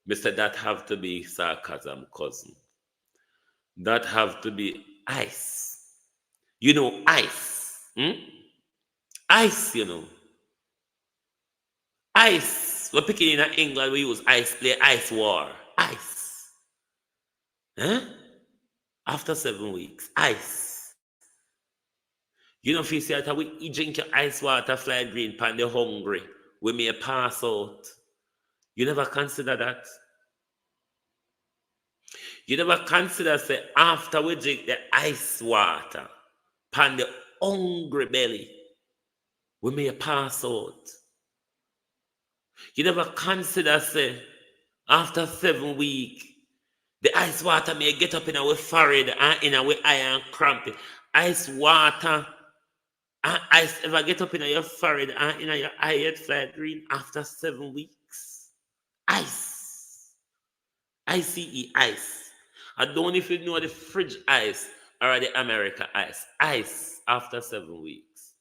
Mister, that have to be sarcasm, cousin. That have to be ice. You know, ice. Ice, you know. Ice. We're picking in England, we use ice play, ice war. Ice. Huh? After 7 weeks, ice. You know, if you say that we drink your ice water, Floyd Green, pan the hungry, we may pass out. You never consider that? You never consider, say, after we drink the ice water, pan the hungry belly, we may pass out. You never consider, say, after 7 weeks, the ice water may get up in our forehead and in our eye and cramp it. Ice water and ice ever get up in your forehead and in your eye, Floyd Green, after 7 weeks? Ice. ICE, ice. I don't know if you know the fridge ice or the America ice. Ice after 7 weeks.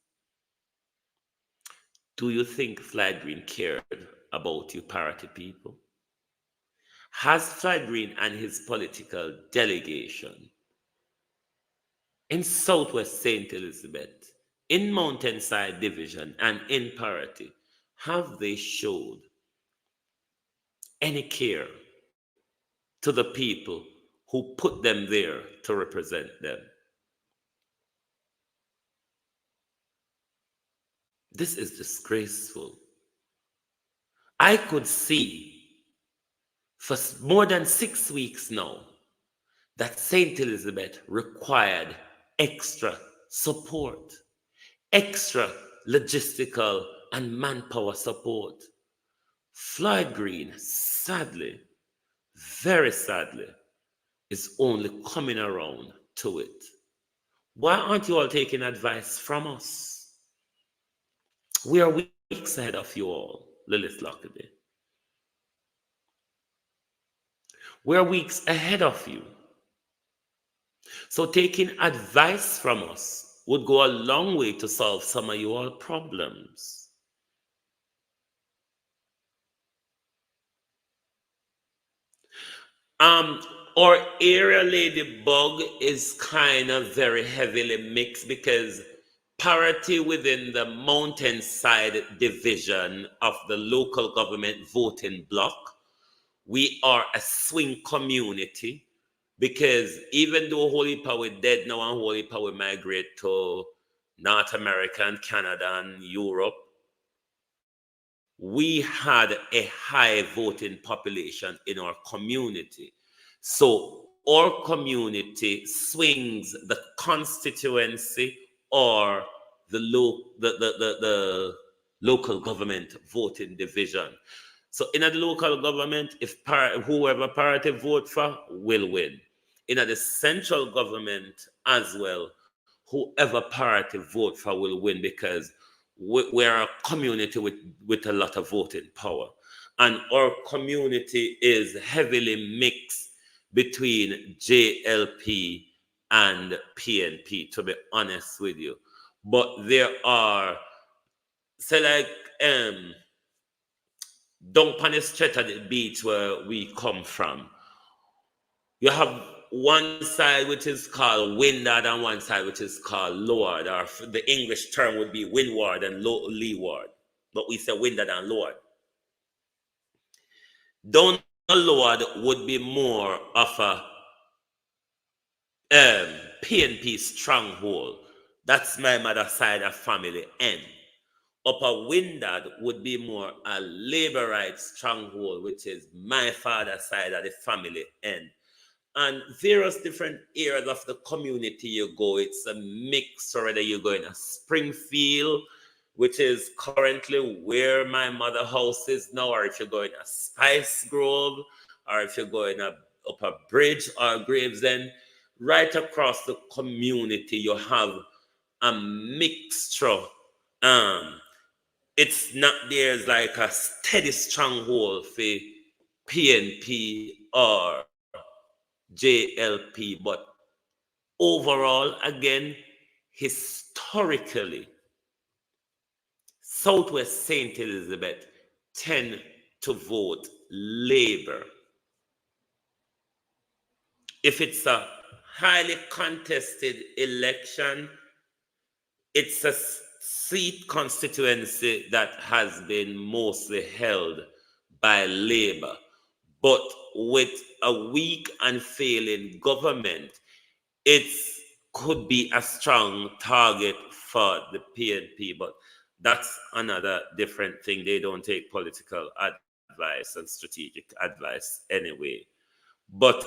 Do you think Floyd Green cared about you party people? Has Floyd Green and his political delegation in Southwest St. Elizabeth, in Mountainside Division, and in parity, have they showed any care to the people who put them there to represent them? This is disgraceful. I could see for more than 6 weeks now that St. Elizabeth required extra support, extra logistical and manpower support. Floyd Green, sadly, very sadly, is only coming around to it. Why aren't you all taking advice from us? We are weeks ahead of you all, Lilith Lockaby. We're weeks ahead of you. So taking advice from us would go a long way to solve some of your problems. Our area ladybug is kind of very heavily mixed because parity within the Mountainside division of the local government voting bloc, we are a swing community because even though Holy Power dead now and Holy Power migrate to North America and Canada and Europe, we had a high voting population in our community. So our community swings the constituency or the local government voting division. So in the local government, if whoever party vote for will win. In the central government as well, whoever party vote for will win because we're a community with a lot of voting power. And our community is heavily mixed between JLP and PNP, to be honest with you. But there are, say like, down on the stretch of the beach where we come from, you have one side which is called Windward and one side which is called Lord, or the English term would be Windward and Leeward, but we say Windward and Lord. Down Lord would be more of a PNP stronghold. That's my mother's side of family end. Upper Windward would be more a Labourite stronghold, which is my father's side of the family end. And various different areas of the community you go, it's a mix. Whether you go in a Springfield, which is currently where my mother house is now, or if you're going a Spice Grove, or if you're going up a bridge or Gravesend, right across the community, you have a mixture. Um, it's not there's like a steady stronghold for PNP or JLP, but overall, again, historically, Southwest St. Elizabeth tend to vote Labour. If it's a highly contested election, it's a seat constituency that has been mostly held by Labour. But with a weak and failing government, it could be a strong target for the PNP. But that's another different thing. They don't take political advice and strategic advice anyway. But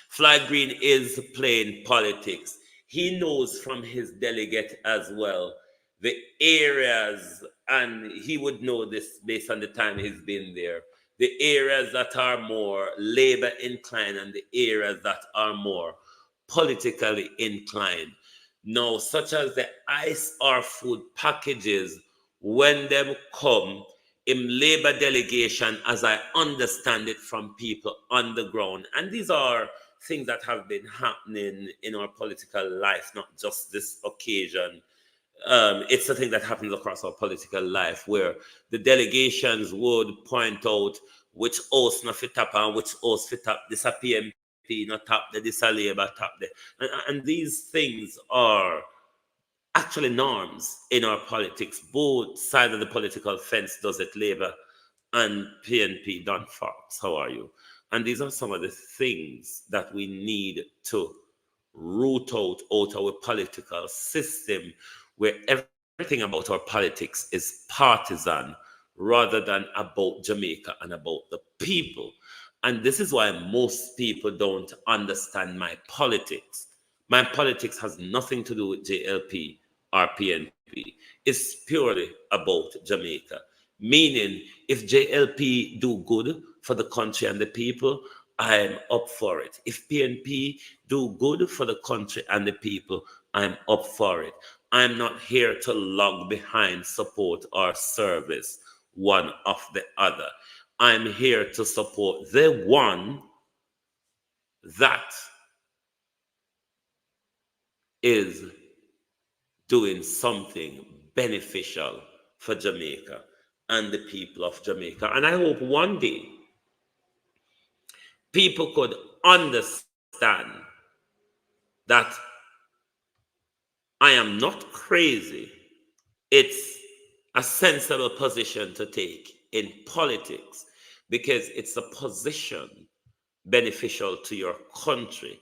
Floyd Green is playing politics. He knows from his delegate as well the areas, and he would know this based on the time he's been there, the areas that are more labor inclined and the areas that are more politically inclined. Now, such as the ice or food packages, when them come in labor delegation, as I understand it from people on the ground, and these are things that have been happening in our political life, not just this occasion. It's a thing that happens across our political life where the delegations would point out which house not fit up and which house fit up. This a PMP, not top there, this a Labour top there. And these things are actually norms in our politics. Both sides of the political fence does it, Labour and PNP done Fox. How are you? And these are some of the things that we need to root out our political system, where everything about our politics is partisan rather than about Jamaica and about the people. And this is why most people don't understand my politics. My politics has nothing to do with JLP or PNP. It's purely about Jamaica. Meaning, if JLP do good for the country and the people, I'm up for it. If PNP do good for the country and the people, I'm up for it. I'm not here to log behind support or service one of the other. I'm here to support the one that is doing something beneficial for Jamaica and the people of Jamaica. And I hope one day people could understand that I am not crazy. It's a sensible position to take in politics because it's a position beneficial to your country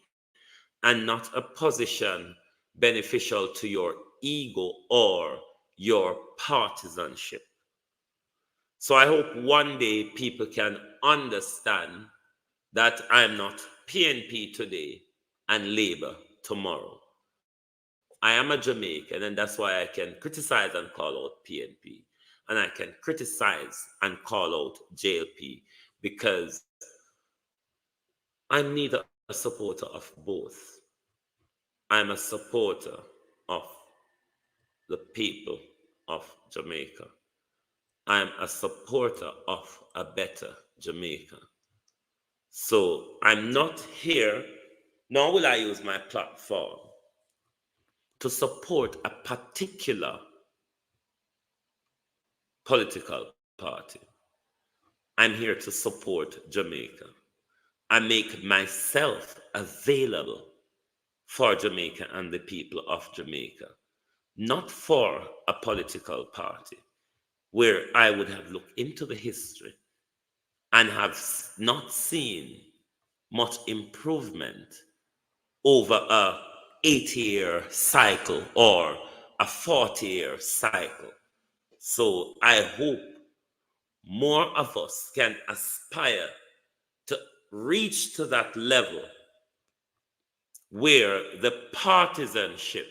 and not a position beneficial to your ego or your partisanship. So I hope one day people can understand that I'm not PNP today and Labour tomorrow. I am a Jamaican, and that's why I can criticize and call out PNP, and I can criticize and call out JLP because I'm neither a supporter of both. I'm a supporter of the people of Jamaica. I'm a supporter of a better Jamaica. So I'm not here, nor will I use my platform to support a particular political party. I'm here to support Jamaica. I make myself available for Jamaica and the people of Jamaica, not for a political party where I would have looked into the history and have not seen much improvement over a 80-year cycle or a 40-year cycle. So I hope more of us can aspire to reach to that level where the partisanship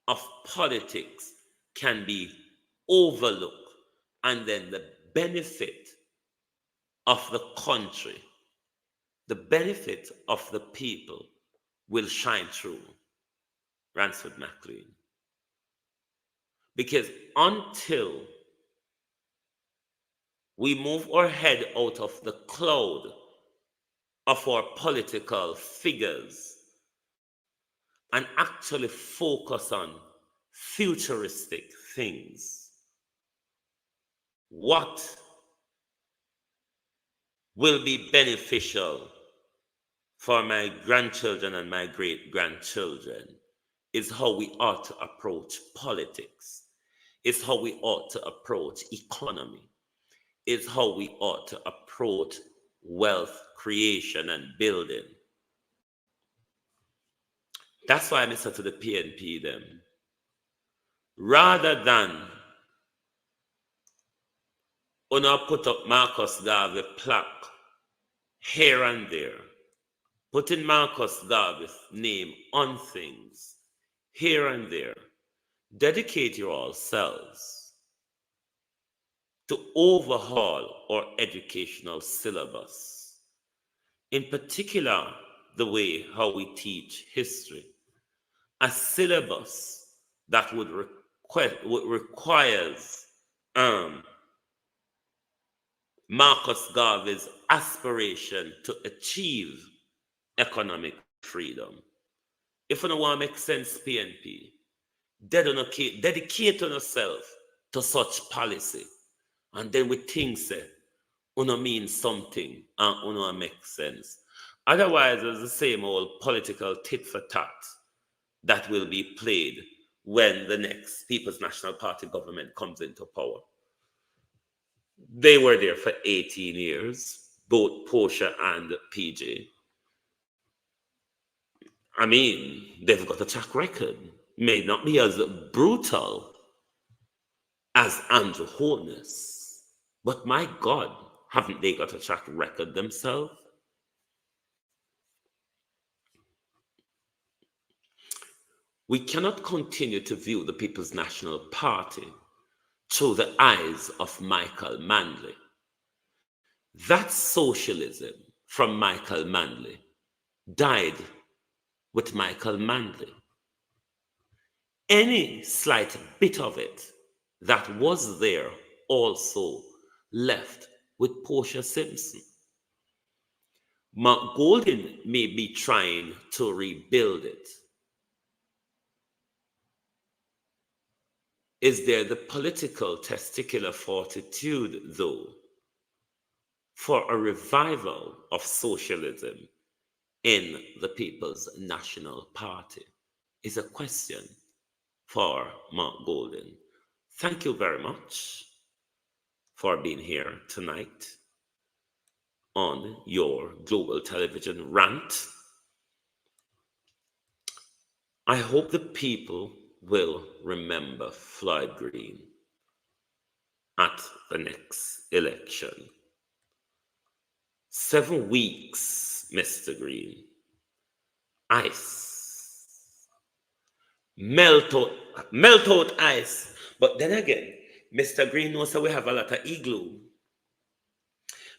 of politics can be overlooked, and then the benefit of the country, the benefit of the people will shine through. Ransford McLean. Because until we move our head out of the cloud of our political figures and actually focus on futuristic things, what will be beneficial for my grandchildren and my great-grandchildren is how we ought to approach politics, is how we ought to approach economy, is how we ought to approach wealth creation and building. That's why I say to the PNP them, rather than put up Marcus Garvey plaque here and there, putting Marcus Garvey's name on things here and there, dedicate yourselves to overhaul our educational syllabus, in particular the way how we teach history, a syllabus that would requires Marcus Garvey's aspiration to achieve economic freedom. If you don't want to make sense, PNP, dedicate yourself to such policy, and then we think say, uno mean something and uno make sense. Otherwise, it's the same old political tit for tat that will be played when the next People's National Party government comes into power. They were there for 18 years, both Portia and PJ. I mean, they've got a track record. May not be as brutal as Andrew Holness, but my God, haven't they got a track record themselves? We cannot continue to view the People's National Party through the eyes of Michael Manley. That socialism from Michael Manley died with Michael Manley. Any slight bit of it that was there also left with Portia Simpson. Mark Golding may be trying to rebuild it. Is there the political testicular fortitude, though, for a revival of socialism in the People's National Party? Is a question for Mark Golding. Thank you very much for being here tonight on your Global Television rant. I hope the people will remember Floyd Green at the next election. 7 weeks, Mr. Green. Ice. Melt out ice. But then again, Mr. Green knows that we have a lot of igloo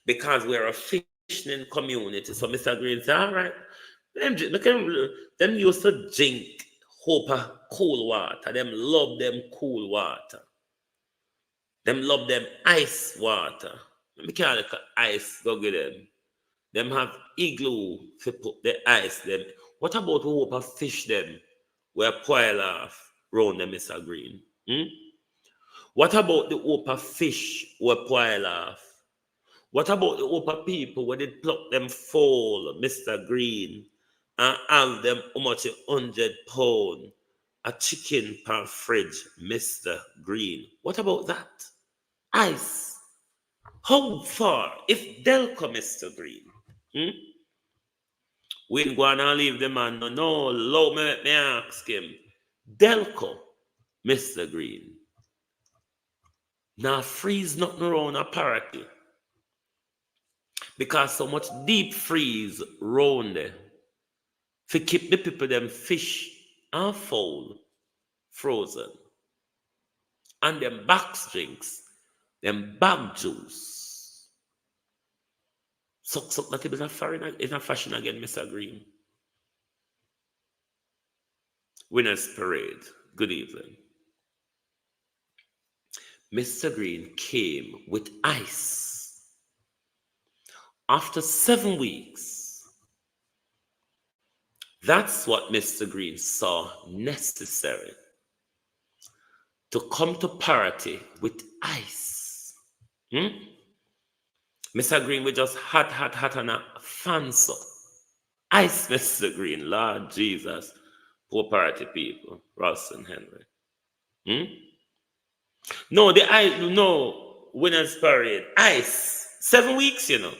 because we're a fishing community. So Mr. Green said, all right, them used to drink hope of cool water. Them love them cool water. Them love them ice water. We can't look at ice, go get them. Them have igloo to put the ice them. What about the hope of fish them? Where boil off round them, Mr. Green? What about the hope of fish where boil off? What about the hope of people where they pluck them fall, Mr. Green, and have them how much 100 pounds a chicken per fridge, Mr. Green? What about that? Ice. How far? If Delco, Mr. Green, we ain't gonna leave the man. No, let me ask him. Delco, Mr. Green, Now freeze nothing around a party. Because so much deep freeze round there. To keep the people them fish and fowl frozen. And them box drinks, them bag juice. Suck that it is a fashion again, Mr. Green. Winners Parade. Good evening. Mr. Green came with ice. After 7 weeks, that's what Mr. Green saw necessary to come to parity with ice. Mr. Green, we just hot on a fancy. Ice, Mr. Green, Lord Jesus. Poor party people, Ross and Henry. No, the ice, no, Winners Parade. Ice. 7 weeks, you know.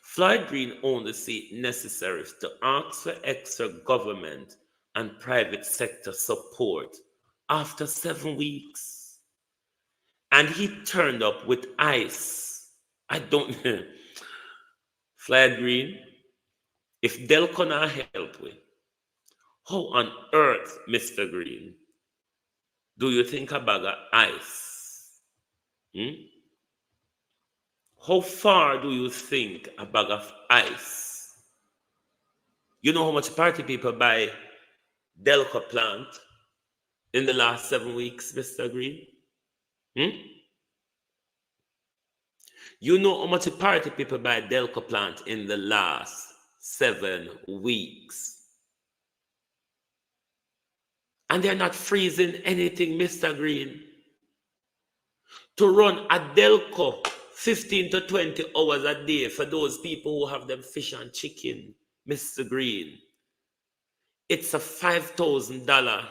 Floyd Green only see it necessary to ask for extra government and private sector support after 7 weeks. And he turned up with ice. I don't know. Floyd Green, if Delco not help with, how on earth, Mr. Green, do you think a bag of ice? How far do you think a bag of ice? You know how much party people buy Delco plant in the last 7 weeks, Mr. Green? You know how much party people buy Delco plant in the last 7 weeks? And they're not freezing anything, Mr. Green. To run a Delco 15 to 20 hours a day for those people who have them fish and chicken, Mr. Green, it's a $5,000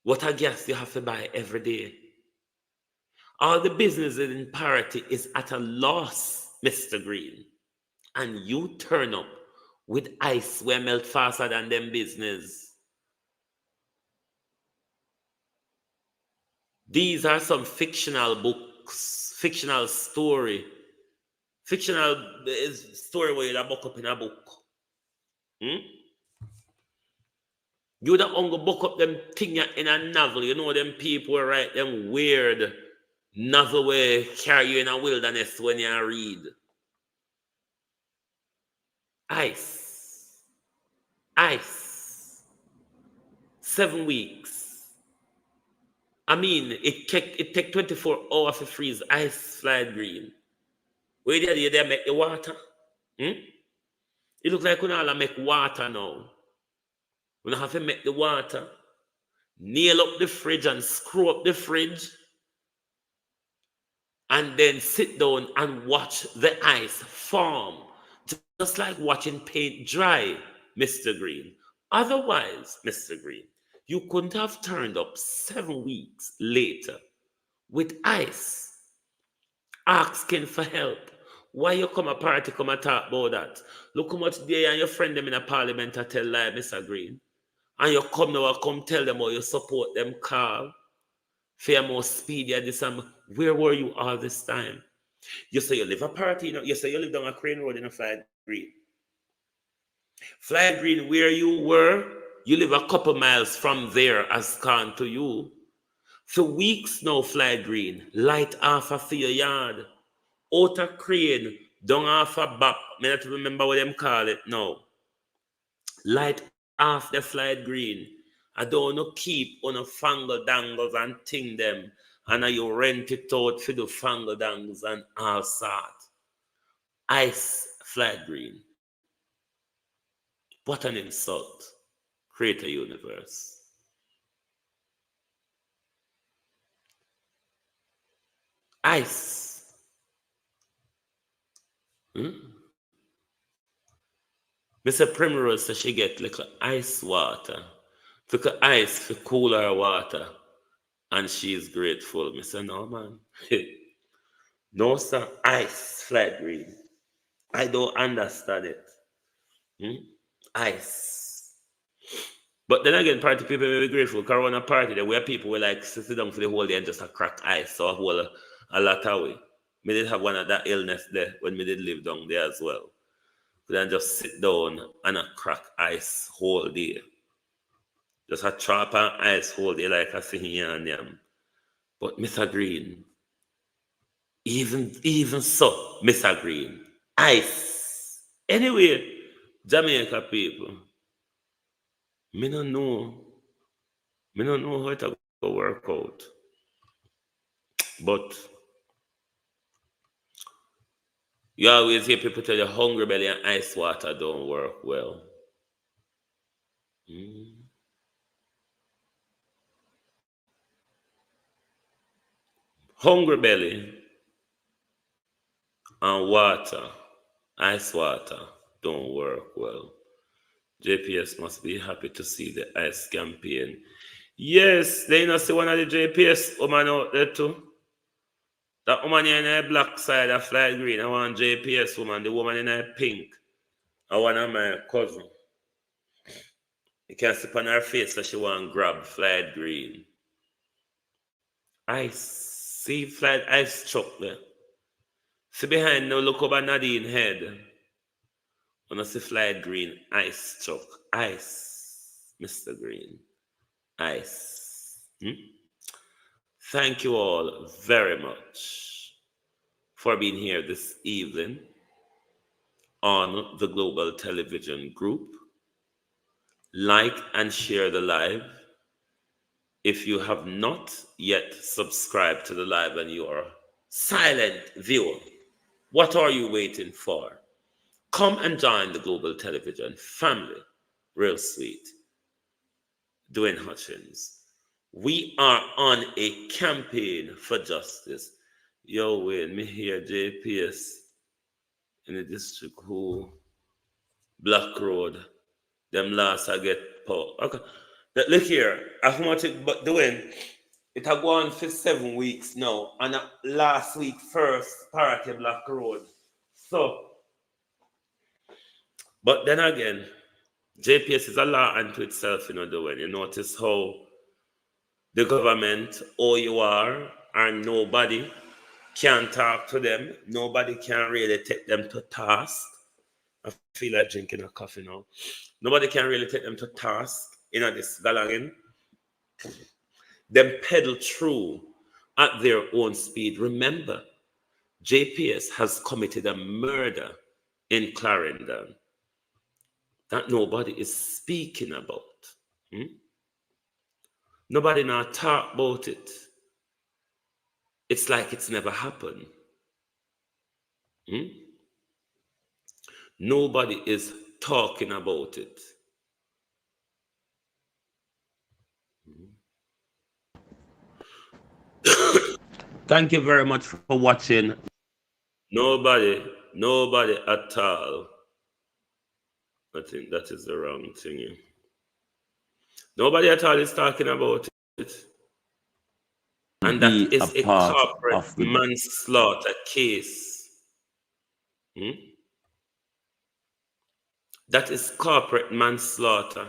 what a gas you have to buy every day. All the businesses in parity is at a loss, Mr. Green. And you turn up with ice where melt faster than them business. These are some fictional books, fictional story where you book up in a book. You don't only book up them thing in a novel. You know them people who write them weird novel where carry you in a wilderness when you read. Ice. 7 weeks. I mean, it take 24 hours to freeze ice, Floyd Green. Where did they make the water? It looks like we all make water now. We don't have to make the water, nail up the fridge and screw up the fridge, and then sit down and watch the ice form. Just like watching paint dry, Mr. Green. Otherwise, Mr. Green, you couldn't have turned up 7 weeks later with ice, asking for help. Why you come a party, come and talk about that? Look how much they and your friend them in a parliament to tell lie, Mr. Green. And you come now and come tell them how you support them call. Fair more speedy at this time. Where were you all this time? You say you live a party, you know, you say you live down a Crane Road in a Floyd Green. Floyd Green, where you were, you live a couple miles from there as gone to you. For weeks now, Floyd Green, light off of your yard. Out of Crane, down off a bap. I don't remember what them call it now. Light off the Floyd Green. I don't know keep on a fangle dangles and ting them. And you rent it out for the fangle dangles and all sort. Ice Floyd Green. What an insult. Create a universe. Ice. Mr. Primrose says she get like ice water. Took ice for cooler water. And she is grateful. Mr. No, man. No, sir. Ice, Floyd Green. I don't understand it. Ice. But then again, party people may be grateful. Corona party, there were people who like sit down for the whole day and just a crack ice so a lot of way. Me did have one of that illness there when me did live down there as well. Then just sit down and a crack ice whole day. Just a chop and ice whole day like I see here and them. But Mr. Green, even so, Mr. Green, ice. Anyway, Jamaica people, me don't know how it will work out. But you always hear people tell you hungry belly and ice water don't work well. Hungry belly and water, ice water, don't work well. JPS must be happy to see the ice campaign. Yes, they not see one of the JPS woman out there too. That woman in the black side of Floyd green, I want JPS woman, the woman in the pink. I want my cousin. You can see on her face that she want grab Floyd green. Ice. See Floyd ice truck there. See behind now, look over Nadine head. When I see Floyd green ice truck. Ice. Mr. Green. Ice. Thank you all very much for being here this evening on the Global Television Group. Like and share the live. If you have not yet subscribed to the live and you are a silent viewer, what are you waiting for? Come and join the Global Television family. Real sweet. Dwayne Hutchins. We are on a campaign for justice. Yo, Wayne, me here, JPS in the district who Black Road. Them last I get power. Okay. Look here, but Dwayne, it had gone for 7 weeks now, and last week first party Black Road. So, but then again, JPS is a law unto itself, Dwayne. You notice how the government, OUR, and nobody can talk to them. Nobody can really take them to task. I feel like drinking a coffee now. Nobody can really take them to task this galangin. Them pedal through at their own speed. Remember, JPS has committed a murder in Clarendon that nobody is speaking about. Nobody now talk about it. It's like it's never happened. Nobody is talking about it. Thank you very much for watching. Nobody at all. I think that is the wrong thing. Nobody at all is talking about it. And that is a corporate manslaughter case. That is corporate manslaughter.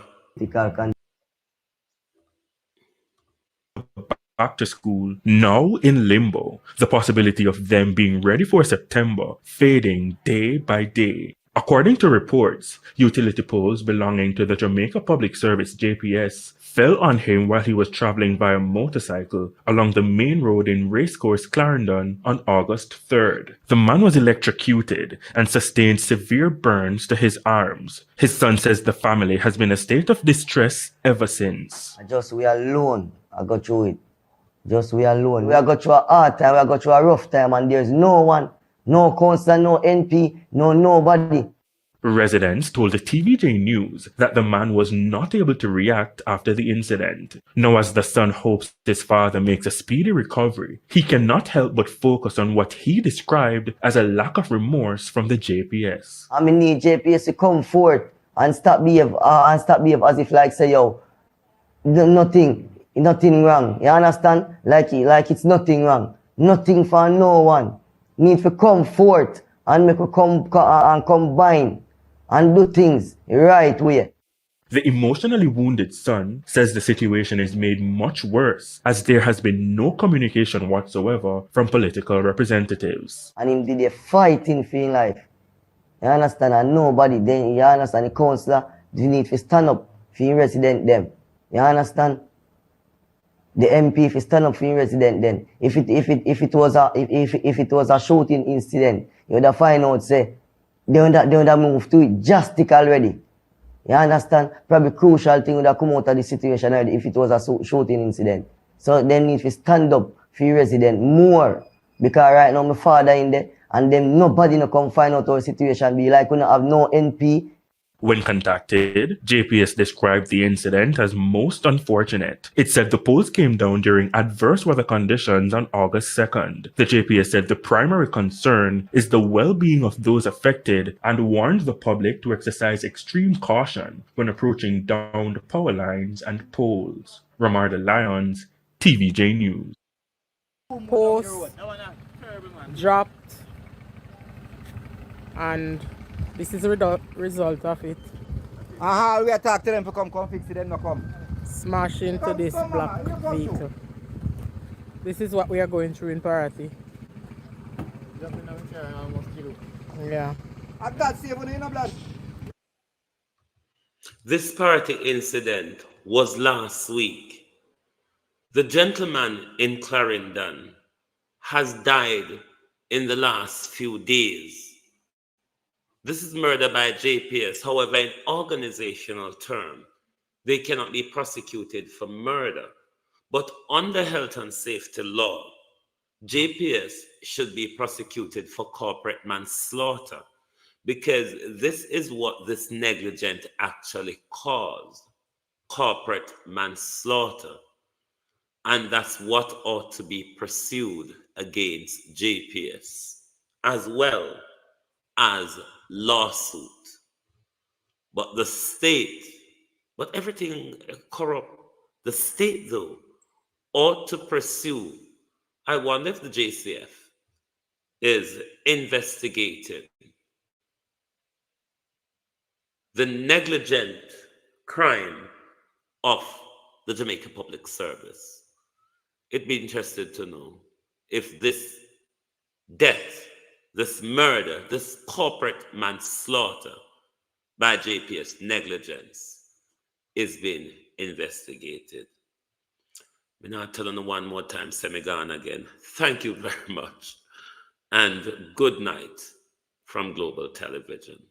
Back to school, now in limbo, the possibility of them being ready for September fading day by day. According to reports, utility poles belonging to the Jamaica Public Service JPS fell on him while he was traveling via motorcycle along the main road in Racecourse, Clarendon on August 3rd. The man was electrocuted and sustained severe burns to his arms. His son says the family has been in a state of distress ever since. We alone, I got through it. We alone. We have got through a hard time, we have got through a rough time, and there's no one, no council, no NP, nobody. Residents told the TVJ News that the man was not able to react after the incident. Now, as the son hopes his father makes a speedy recovery, he cannot help but focus on what he described as a lack of remorse from the JPS. I need JPS to come forth and stop behave as if like say, yo, nothing wrong. You understand? Like it's nothing wrong. Nothing for no one. Need to come forth and make a combine and do things the right way. The emotionally wounded son says the situation is made much worse as there has been no communication whatsoever from political representatives. And him did a fighting for his life. You understand? And nobody then, you understand, the councillor, you need to stand up for your resident them. You understand? The MP if you stand up for your resident then. If it was a shooting incident, you would have find out say they would have moved to it drastic already. You understand? Probably crucial thing would have come out of the situation already if it was a shooting incident. So they need to stand up for your resident more. Because right now my father in there and then nobody no come find out our situation be like we don't have no NP. When contacted, JPS described the incident as most unfortunate. It said the polls came down during adverse weather conditions on August 2nd. The JPS said the primary concern is the well-being of those affected and warned the public to exercise extreme caution when approaching downed power lines and poles. Ramarda Lyons, TVJ News. Post dropped, and this is the result of it. We attack to them to come fix it, them no come. Smash into this black vehicle. This is what we are going through in Paraty. Yeah. This Paraty incident was last week. The gentleman in Clarendon has died in the last few days. This is murder by JPS. However, in organizational term, they cannot be prosecuted for murder. But under health and safety law, JPS should be prosecuted for corporate manslaughter because this is what this negligence actually caused, corporate manslaughter. And that's what ought to be pursued against JPS, as well as lawsuit. But the state, but everything corrupt, the state though ought to pursue. I wonder if the JCF is investigating the negligent crime of the Jamaica Public Service. It'd be interested to know if this death, this murder, this corporate manslaughter by JPS negligence is being investigated. We're not telling you one more time, Semigan again. Thank you very much. And good night from Global Television.